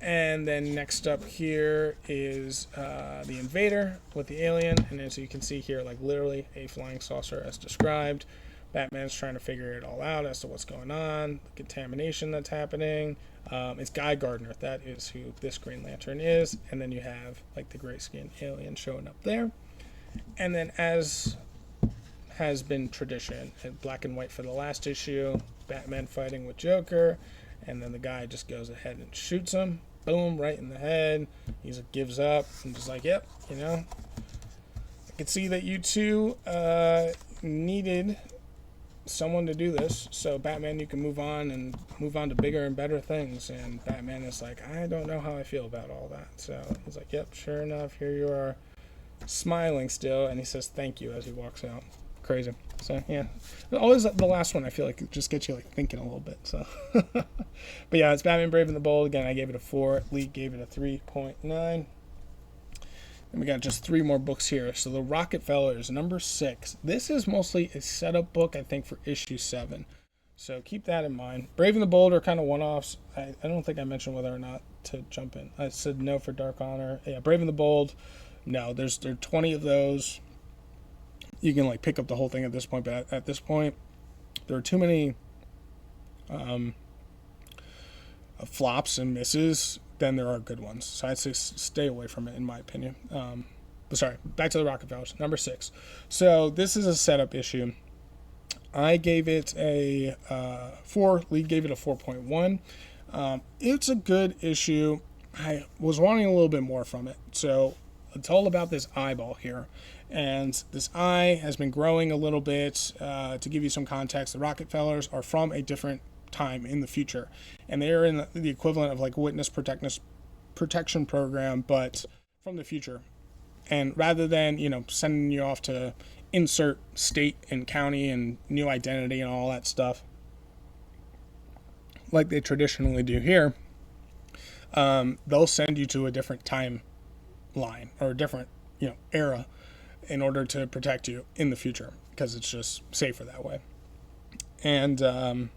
And then next up here is the Invader with the alien, and as you can see here, like literally a flying saucer as described. Batman's trying to figure it all out as to what's going on, the contamination that's happening. It's Guy Gardner, that is who this Green Lantern is. And then you have like the gray skin alien showing up there. And then, as has been tradition, in black and white for the last issue, Batman fighting with Joker, and then the guy just goes ahead and shoots him, boom, right in the head. He gives up and just like, yep, I could see that you two needed someone to do this, so Batman, you can move on to bigger and better things. And Batman is like, I don't know how I feel about all that. So he's like, yep, sure enough, here you are, smiling still, and he says thank you as he walks out. Crazy. So yeah, always the last one I feel like it just gets you like thinking a little bit. So but yeah, it's Batman Brave and the Bold. Again, I gave it a 4. Lee gave it a 3.9. And we got just 3 more books here. So the Rocketfellers, number 6. This is mostly a setup book, I think, for issue 7. So keep that in mind. Brave and the Bold are kind of one-offs. I don't think I mentioned whether or not to jump in. I said no for Dark Honor. Yeah, Brave and the Bold, no. There are 20 of those. You can like pick up the whole thing at this point, but at this point, there are too many flops and misses than there are good ones. So I'd say stay away from it, in my opinion. But sorry, back to the Rocketfellers, number 6. So this is a setup issue. I gave it a 4. Lee gave it a 4.1. It's a good issue. I was wanting a little bit more from it. So it's all about this eyeball here. And this eye has been growing a little bit. To give you some context, the Rocketfellers are from a different time in the future, and they are in the equivalent of like witness protection program, but from the future. And rather than sending you off to insert state and county and new identity and all that stuff like they traditionally do here, they'll send you to a different timeline or a different era in order to protect you in the future, because it's just safer that way. And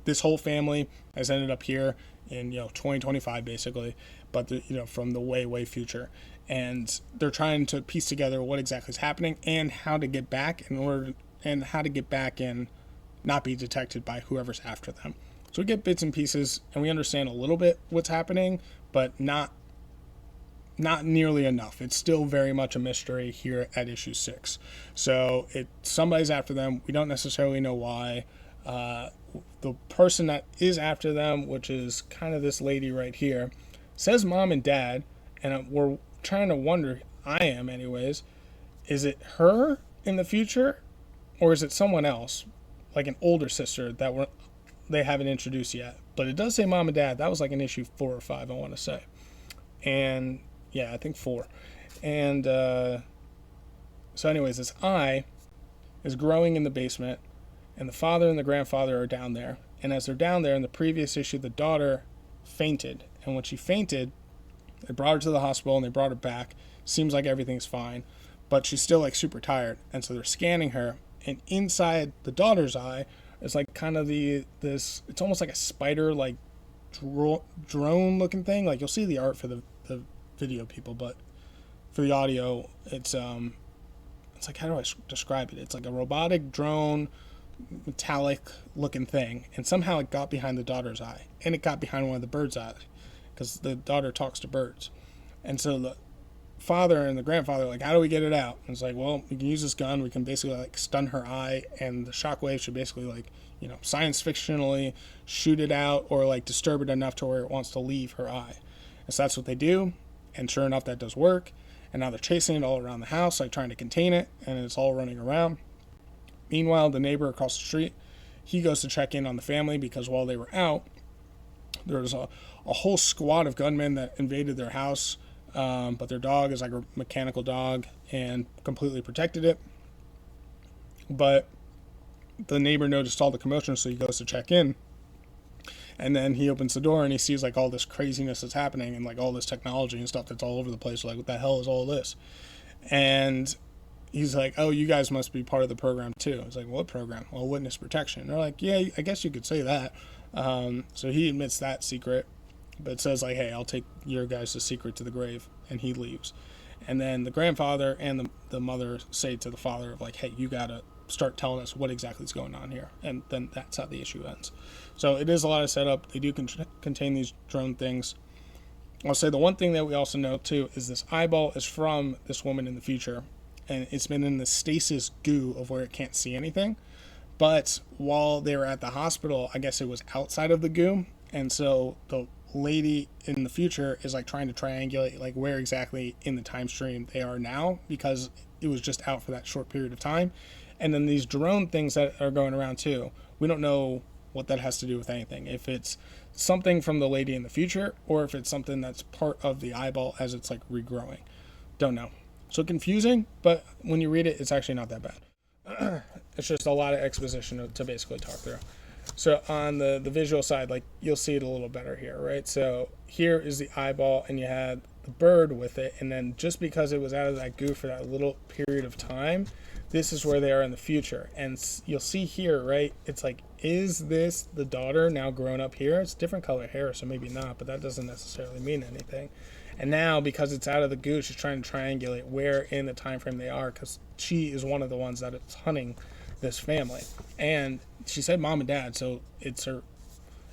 this whole family has ended up here in 2025 basically, but from the way future, and they're trying to piece together what exactly is happening and how to get back and not be detected by whoever's after them. So we get bits and pieces, and we understand a little bit what's happening, but not nearly enough. It's still very much a mystery here at issue 6. So somebody's after them. We don't necessarily know why. The person that is after them, which is kind of this lady right here, says mom and dad, and we're trying to wonder, I am anyways, is it her in the future, or is it someone else, like an older sister that they haven't introduced yet? But it does say mom and dad. That was like in issue 4 or 5, I want to say. And yeah, I think 4. And so anyways, this eye is growing in the basement, and the father and the grandfather are down there. And as they're down there, in the previous issue, the daughter fainted. And when she fainted, they brought her to the hospital and they brought her back. Seems like everything's fine, but she's still like super tired. And so they're scanning her, and inside the daughter's eye is like kind of this, it's almost like a spider, like drone looking thing. Like you'll see the art for the video people, but for the audio, it's it's like, how do I describe it? It's like a robotic drone, metallic looking thing, and somehow it got behind the daughter's eye, and it got behind one of the bird's eyes, because the daughter talks to birds. And so the father and the grandfather are like, how do we get it out? And it's like, well, we can use this gun, we can basically like stun her eye, and the shockwave should basically like, science fictionally shoot it out or like disturb it enough to where it wants to leave her eye. And so that's what they do, and sure enough that does work. And now they're chasing it all around the house, like trying to contain it, and it's all running around. Meanwhile, the neighbor across the street, he goes to check in on the family, because while they were out, there was a whole squad of gunmen that invaded their house, but their dog is like a mechanical dog and completely protected it. But the neighbor noticed all the commotion, so he goes to check in. And then he opens the door and he sees like all this craziness that's happening, and like all this technology and stuff that's all over the place. Like, what the hell is all this? And he's like, oh, you guys must be part of the program too. It's like, what program? Well, witness protection. They're like, yeah, I guess you could say that. So he admits that secret, but says like, hey, I'll take your guys' secret to the grave, and he leaves. And then the grandfather and the mother say to the father of like, hey, you gotta start telling us what exactly is going on here. And then that's how the issue ends. So it is a lot of setup. They do contain these drone things. I'll say the one thing that we also know too is this eyeball is from this woman in the future, and it's been in the stasis goo of where it can't see anything. But while they were at the hospital, I guess it was outside of the goo, and so the lady in the future is like trying to triangulate like where exactly in the time stream they are now, because it was just out for that short period of time. And then these drone things that are going around too, we don't know what that has to do with anything. If it's something from the lady in the future, or if it's something that's part of the eyeball as it's like regrowing. Don't know. So confusing, but when you read it, it's actually not that bad. It's just a lot of exposition to basically talk through. So on the visual side, like you'll see it a little better here, right? So here is the eyeball, and you had the bird with it, and then just because it was out of that goo for that little period of time, this is where they are in the future. And you'll see here, right? It's like, is this the daughter now grown up here? It's different color hair, so maybe not, but that doesn't necessarily mean anything. And now, because it's out of the goo, she's trying to triangulate where in the time frame they are, because she is one of the ones that is hunting this family. And she said mom and dad, so it's her,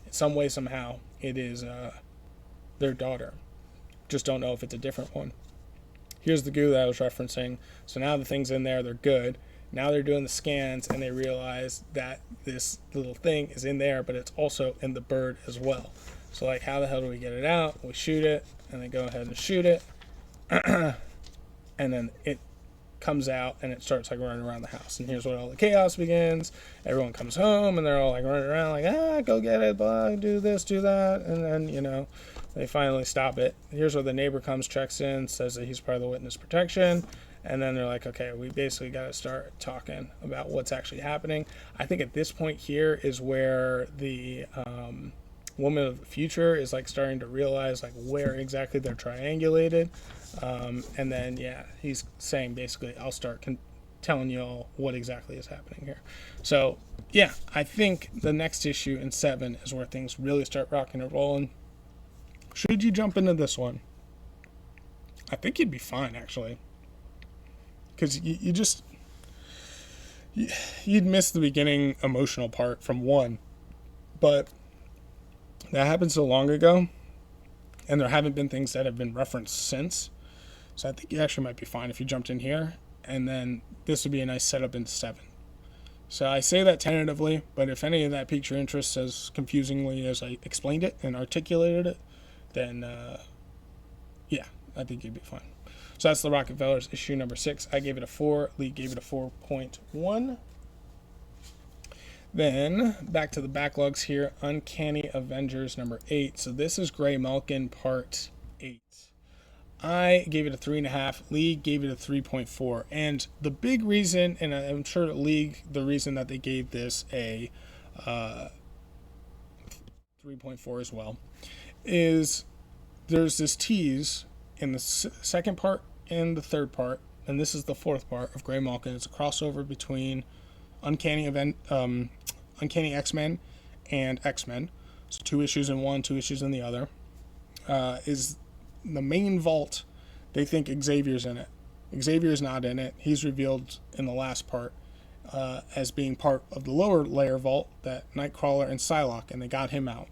in some way, somehow, it is their daughter. Just don't know if it's a different one. Here's the goo that I was referencing. So now the thing's in there, they're good. Now they're doing the scans, and they realize that this little thing is in there, but it's also in the bird as well. So like, how the hell do we get it out? We shoot it, and then go ahead and shoot it. And then it comes out, and it starts like running around the house. And here's where all the chaos begins. Everyone comes home, and they're all like running around like, go get it, blah, do this, do that. And then, they finally stop it. Here's where the neighbor comes, checks in, says that he's part of the witness protection. And then they're like, okay, we basically got to start talking about what's actually happening. I think at this point here is where the woman of the future is like starting to realize like where exactly they're triangulated. And then, yeah, he's saying basically, I'll start telling you all what exactly is happening here. So, yeah, I think the next issue in 7 is where things really start rocking and rolling. Should you jump into this one? I think you'd be fine, actually. Because you'd miss the beginning emotional part from 1. But that happened so long ago, and there haven't been things that have been referenced since. So I think you actually might be fine if you jumped in here, and then this would be a nice setup into 7. So I say that tentatively, but if any of that piqued your interest as confusingly as I explained it and articulated it, then yeah, I think you'd be fine. So that's the Rocketfellers issue number 6. I gave it a 4. Lee gave it a 4.1. Then back to the backlogs here. Uncanny Avengers number 8. So this is Gray Malkin part 8. I gave it a 3.5. Lee gave it a 3.4. And the big reason, and I'm sure Lee, the reason that they gave this a 3.4 as well, is there's this tease in the second part and the third part, and this is the fourth part of Gray Malkin. It's a crossover between Uncanny X-Men and X-Men. So 2 issues in one, 2 issues in the other. Is the main vault, they think Xavier's in it. Xavier is not in it. He's revealed in the last part as being part of the lower layer vault that Nightcrawler and Psylocke, and they got him out.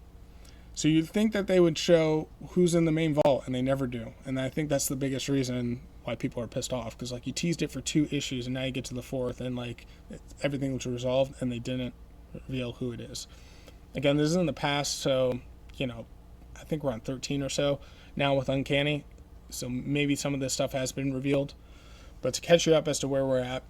So you'd think that they would show who's in the main vault, and they never do. And I think that's the biggest reason why people are pissed off, because like you teased it for 2 issues, and now you get to the 4th, and like everything was resolved, and they didn't reveal who it is. Again, this is in the past, so I think we're on 13 or so now with Uncanny, so maybe some of this stuff has been revealed. But to catch you up as to where we're at,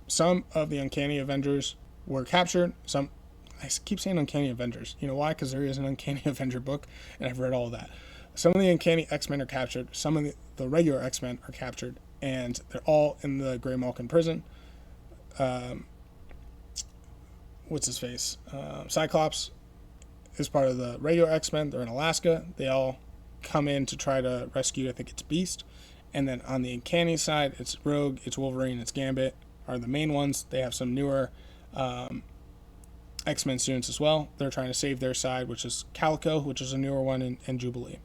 some of the Uncanny Avengers were captured. I keep saying Uncanny Avengers. You know why? Because there is an Uncanny Avenger book, and I've read all of that. Some of the Uncanny X-Men are captured. Some of the regular X-Men are captured, and they're all in the Grey Malkin prison. What's his face? Cyclops is part of the regular X-Men. They're in Alaska. They all come in to try to rescue, I think it's Beast. And then on the Uncanny side, it's Rogue, it's Wolverine, it's Gambit are the main ones. They have some newer X-Men students as well. They're trying to save their side, which is Calico, which is a newer one, and Jubilee.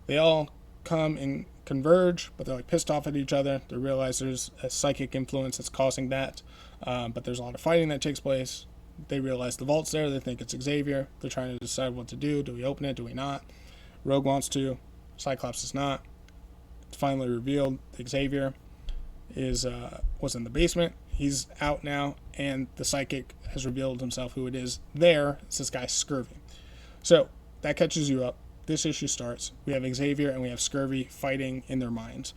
They all come and converge, but they're like pissed off at each other. They realize there's a psychic influence that's causing that, but there's a lot of fighting that takes place. They realize the vault's there. They think it's Xavier. They're trying to decide what to do. Do we open it? Do we not? Rogue wants to. Cyclops does not. It's finally revealed that Xavier was in the basement. He's out now, and the psychic has revealed himself who it is there. It's this guy Scurvy. So that catches you up. This issue starts. We have Xavier and we have Scurvy fighting in their minds.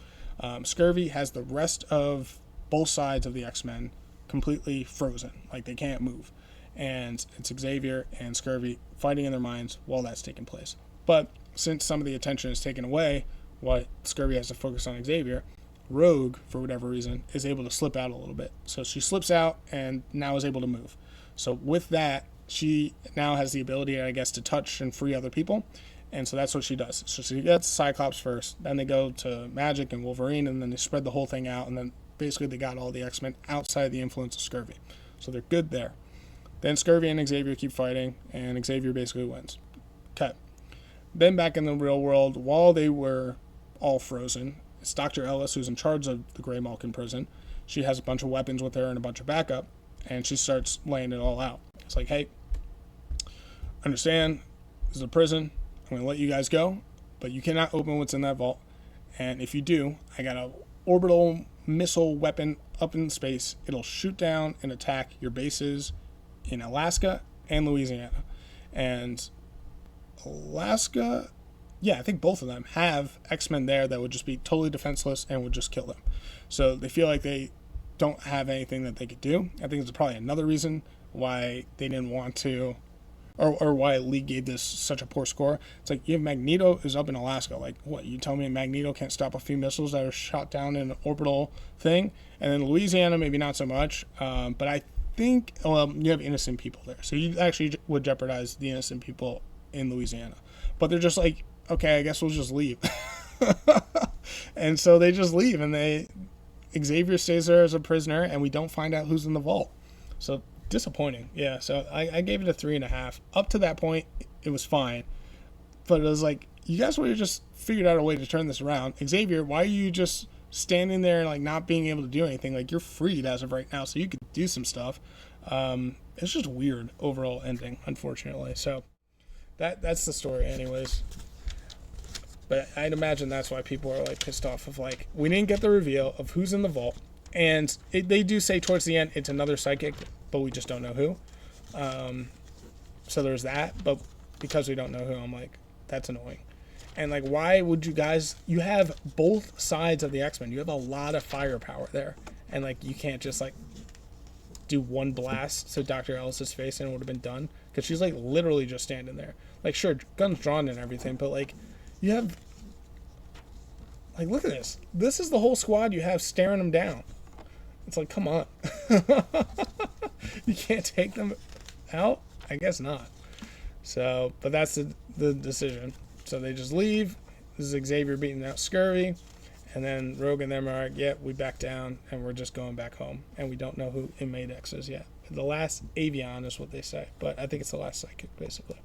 Scurvy has the rest of both sides of the X-Men completely frozen, like they can't move. And it's Xavier and Scurvy fighting in their minds while that's taking place. But since some of the attention is taken away, what Scurvy has to focus on Xavier, Rogue, for whatever reason, is able to slip out a little bit. So she slips out and now is able to move. So with that, she now has the ability, I guess, to touch and free other people. And so that's what she does. So she gets Cyclops first, then they go to Magic and Wolverine, and then they spread the whole thing out, and then basically they got all the X-Men outside the influence of Scurvy. So they're good there. Then Scurvy and Xavier keep fighting, and Xavier basically wins. Okay. Then back in the real world, while they were all frozen, it's Dr. Ellis who's in charge of the Grey Malkin prison. She has a bunch of weapons with her and a bunch of backup, and she starts laying it all out. It's like, hey, understand, this is a prison. I'm going to let you guys go, but you cannot open what's in that vault. And if you do, I got a orbital missile weapon up in space. It'll shoot down and attack your bases in Alaska and Louisiana. And Alaska, yeah, I think both of them have X-Men there that would just be totally defenseless and would just kill them. So they feel like they don't have anything that they could do. I think it's probably another reason why they didn't want to, or why Lee gave this such a poor score. It's like, you have Magneto is up in Alaska. Like, what, you tell me Magneto can't stop a few missiles that are shot down in an orbital thing? And then Louisiana, maybe not so much, but I think, you have innocent people there. So you actually would jeopardize the innocent people in Louisiana. But they're just like, okay, I guess we'll just leave. And so they just leave, and Xavier stays there as a prisoner, and we don't find out who's in the vault. So disappointing. Yeah, so I gave it a 3.5. Up to that point, it was fine. But it was like, you guys would have just figured out a way to turn this around. Xavier, why are you just standing there and like not being able to do anything? Like, you're freed as of right now, so you could do some stuff. It's just weird overall ending, unfortunately. So that's the story anyways. But I'd imagine that's why people are like pissed off of like, we didn't get the reveal of who's in the vault. And they do say towards the end it's another psychic, but we just don't know who. So there's that. But because we don't know who, I'm like, that's annoying. And like, why would you have both sides of the X-Men. You have a lot of firepower there. And like, you can't just like do one blast to Dr. Ellis's face and it would have been done. Because she's like literally just standing there. Like, sure, guns drawn and everything, but like, you have, like, look at this. This is the whole squad you have staring them down. It's like, come on. You can't take them out? I guess not. So, but that's the decision. So they just leave. This is Xavier beating out Scurvy. And then Rogue and them are like, yeah, we back down and we're just going back home. And we don't know who Inmate X is yet. The last Avion is what they say. But I think it's the last psychic, basically.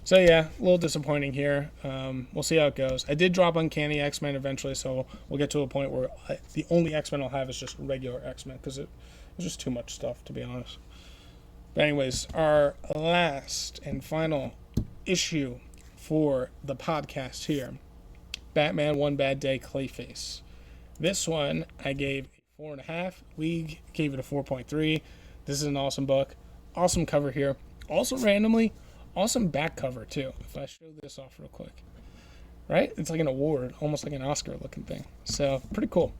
So yeah, a little disappointing here. We'll see how it goes. I did drop Uncanny X-Men eventually, so we'll get to a point where the only X-Men I'll have is just regular X-Men, because it was just too much stuff, to be honest. But anyways, our last and final issue for the podcast here, Batman One Bad Day Clayface. This one I gave a 4.5. League gave it a 4.3. This is an awesome book. Awesome cover here. Also randomly, awesome back cover too. If I show this off real quick. Right? It's like an award, almost like an Oscar looking thing. So pretty cool.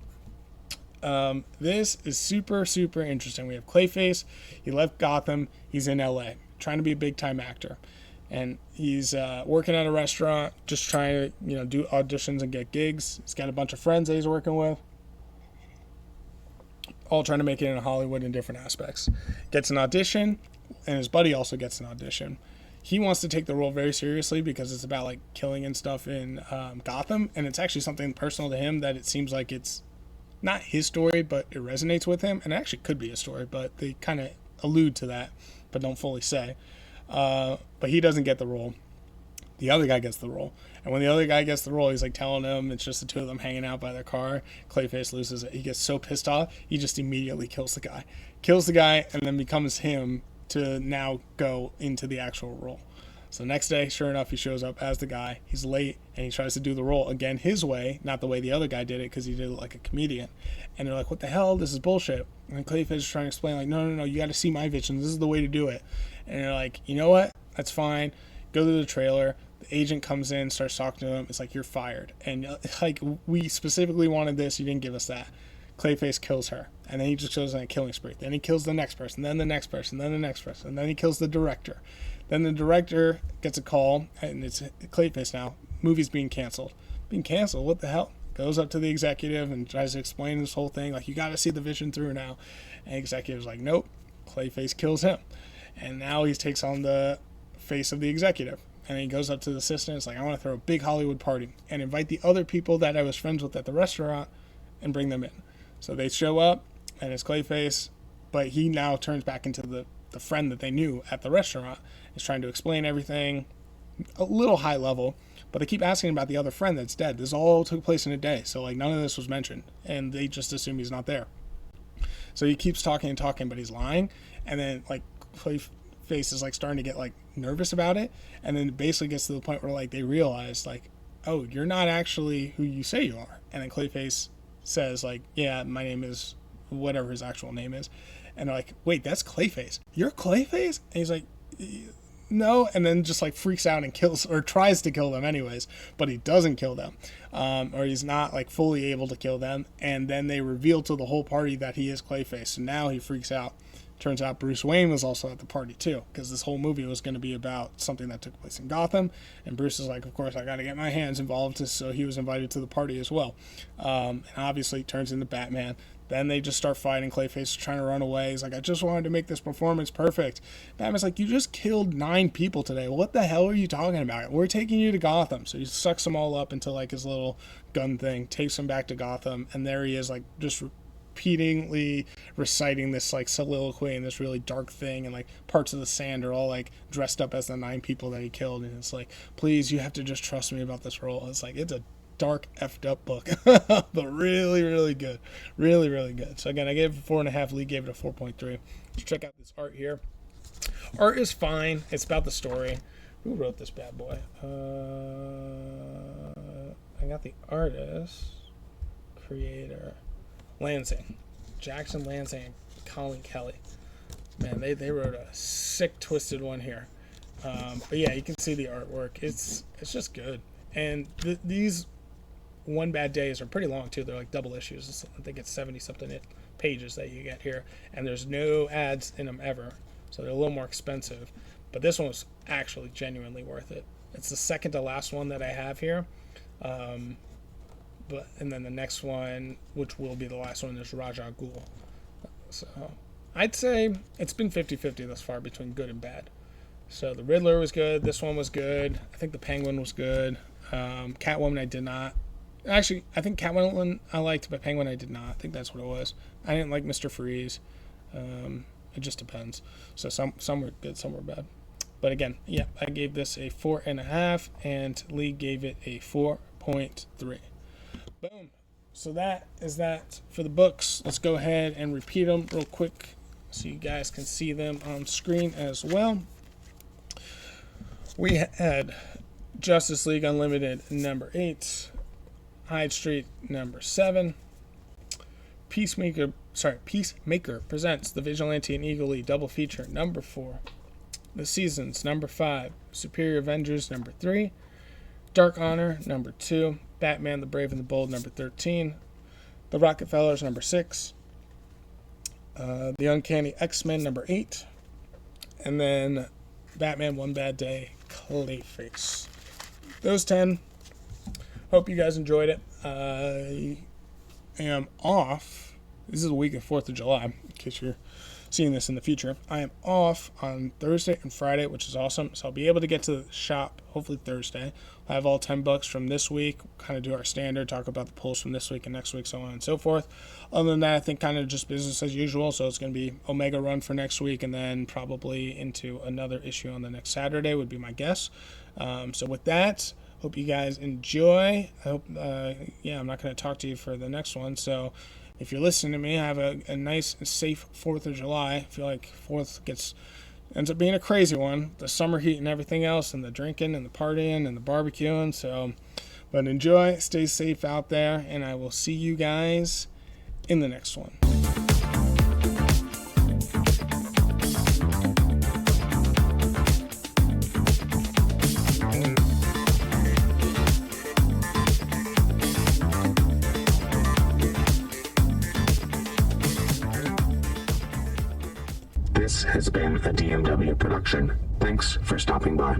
This is super, super interesting. We have Clayface. He left Gotham. He's in LA, trying to be a big time actor. And he's working at a restaurant, just trying to, do auditions and get gigs. He's got a bunch of friends that he's working with, all trying to make it in Hollywood in different aspects. Gets an audition, and his buddy also gets an audition. He wants to take the role very seriously because it's about like killing and stuff in Gotham, and it's actually something personal to him that it seems like it's not his story, but it resonates with him, and it actually could be a story, but they kind of allude to that, but don't fully say. But he doesn't get the role. The other guy gets the role. And when the other guy gets the role, he's like telling him it's just the two of them hanging out by their car. Clayface loses it. He gets so pissed off, he just immediately kills the guy. Kills the guy and then becomes him to now go into the actual role. So next day, sure enough, he shows up as the guy. He's late and he tries to do the role again his way, not the way the other guy did it because he did it like a comedian. And they're like, what the hell? This is bullshit. And Clayface is trying to explain like, no, you got to see my vision. This is the way to do it. And they're like, you know what? That's fine. Go to the trailer. The agent comes in, starts talking to him. It's like, you're fired. And like, we specifically wanted this. You didn't give us that. Clayface kills her. And then he just goes on a killing spree. Then he kills the next person, then the next person, then the next person. And then he kills the director. Then the director gets a call, and it's Clayface now. Movie's being canceled. Being canceled? What the hell? Goes up to the executive and tries to explain this whole thing. Like, you got to see the vision through now. And the executive's like, nope. Clayface kills him. And now he takes on the face of the executive. And he goes up to the assistant. It's like, I want to throw a big Hollywood party and invite the other people that I was friends with at the restaurant and bring them in. So they show up, and it's Clayface, but he now turns back into the friend that they knew at the restaurant. He's trying to explain everything, a little high level, but they keep asking about the other friend that's dead. This all took place in a day, so like none of this was mentioned, and they just assume he's not there. So he keeps talking and talking, but he's lying, and then like Clayface is like starting to get like nervous about it, and then it basically gets to the point where like they realize like, oh, you're not actually who you say you are. And then Clayface says like, yeah, my name is whatever his actual name is. And they're like, wait, that's Clayface. You're Clayface? And he's like, no. And then just like freaks out and kills, or tries to kill them anyways, but he doesn't kill them. Or he's not like fully able to kill them. And then they reveal to the whole party that he is Clayface. So now he freaks out. Turns out Bruce Wayne was also at the party too, because this whole movie was going to be about something that took place in Gotham. And Bruce is like, of course, I got to get my hands involved. So he was invited to the party as well. And obviously it turns into Batman. Then they just start fighting. Clayface is trying to run away. He's like, I just wanted to make this performance perfect. Batman's like, you just killed 9 people today. What the hell are you talking about? We're taking you to Gotham. So he sucks them all up into like his little gun thing, takes them back to Gotham, and there he is, like just repeatedly reciting this like soliloquy and this really dark thing, and like parts of the sand are all like dressed up as the 9 people that he killed, and it's like, please, you have to just trust me about this role. It's like, it's a dark effed up book but really good, really good. So again, I gave it a 4.5. Lee gave it a 4.3. Let's check out this art here. Art is fine. It's about the story. Who wrote this bad boy? I got the artist, creator, Lansing, Jackson Lansing, Colin Kelly. Man, they wrote a sick twisted one here. But yeah, you can see the artwork. It's just good. And these One Bad Days are pretty long too. They're like double issues. I think it's 70 something pages that you get here, and there's no ads in them ever, so they're a little more expensive. But this one was actually genuinely worth it. It's the second to last one that I have here. And then the next one, which will be the last one, is Raja Ghul. So I'd say it's been 50-50 thus far between good and bad. So the Riddler was good. This one was good. I think the Penguin was good. Catwoman I did not. Actually, I think Catwoman I liked, but Penguin I did not. I think that's what it was. I didn't like Mr. Freeze. It just depends. So some were good, some were bad. But again, yeah, I gave this a 4.5, and Lee gave it a 4.3. Boom. So that is that for the books. Let's go ahead and repeat them real quick so you guys can see them on screen as well. We had Justice League Unlimited number 8, Hyde Street number 7, Peacemaker presents the Vigilante and Eagly double feature number 4, The Seasons number 5, Superior Avengers number 3, Dark Honor number 2, Batman the Brave and the Bold number 13, The Rocketfellers number 6, The Uncanny X-Men number 8, and then Batman One Bad Day Clayface. Those 10. Hope you guys enjoyed it. I am off. This is the week of 4th of July, in case you're seeing this in the future. I am off on Thursday and Friday, which is awesome. So I'll be able to get to the shop hopefully Thursday. I have all 10 books from this week, kind of do our standard, talk about the pulls from this week and next week, so on and so forth. Other than that, I think kind of just business as usual. So it's going to be Omega run for next week, and then probably into another issue on the next Saturday would be my guess. So with that, hope you guys enjoy. I hope, I'm not going to talk to you for the next one. So if you're listening to me, have a nice, safe 4th of July. I feel like 4th ends up being a crazy one. The summer heat and everything else, and the drinking and the partying and the barbecuing. So, but enjoy, stay safe out there, and I will see you guys in the next one. This has been a DMW production. Thanks for stopping by.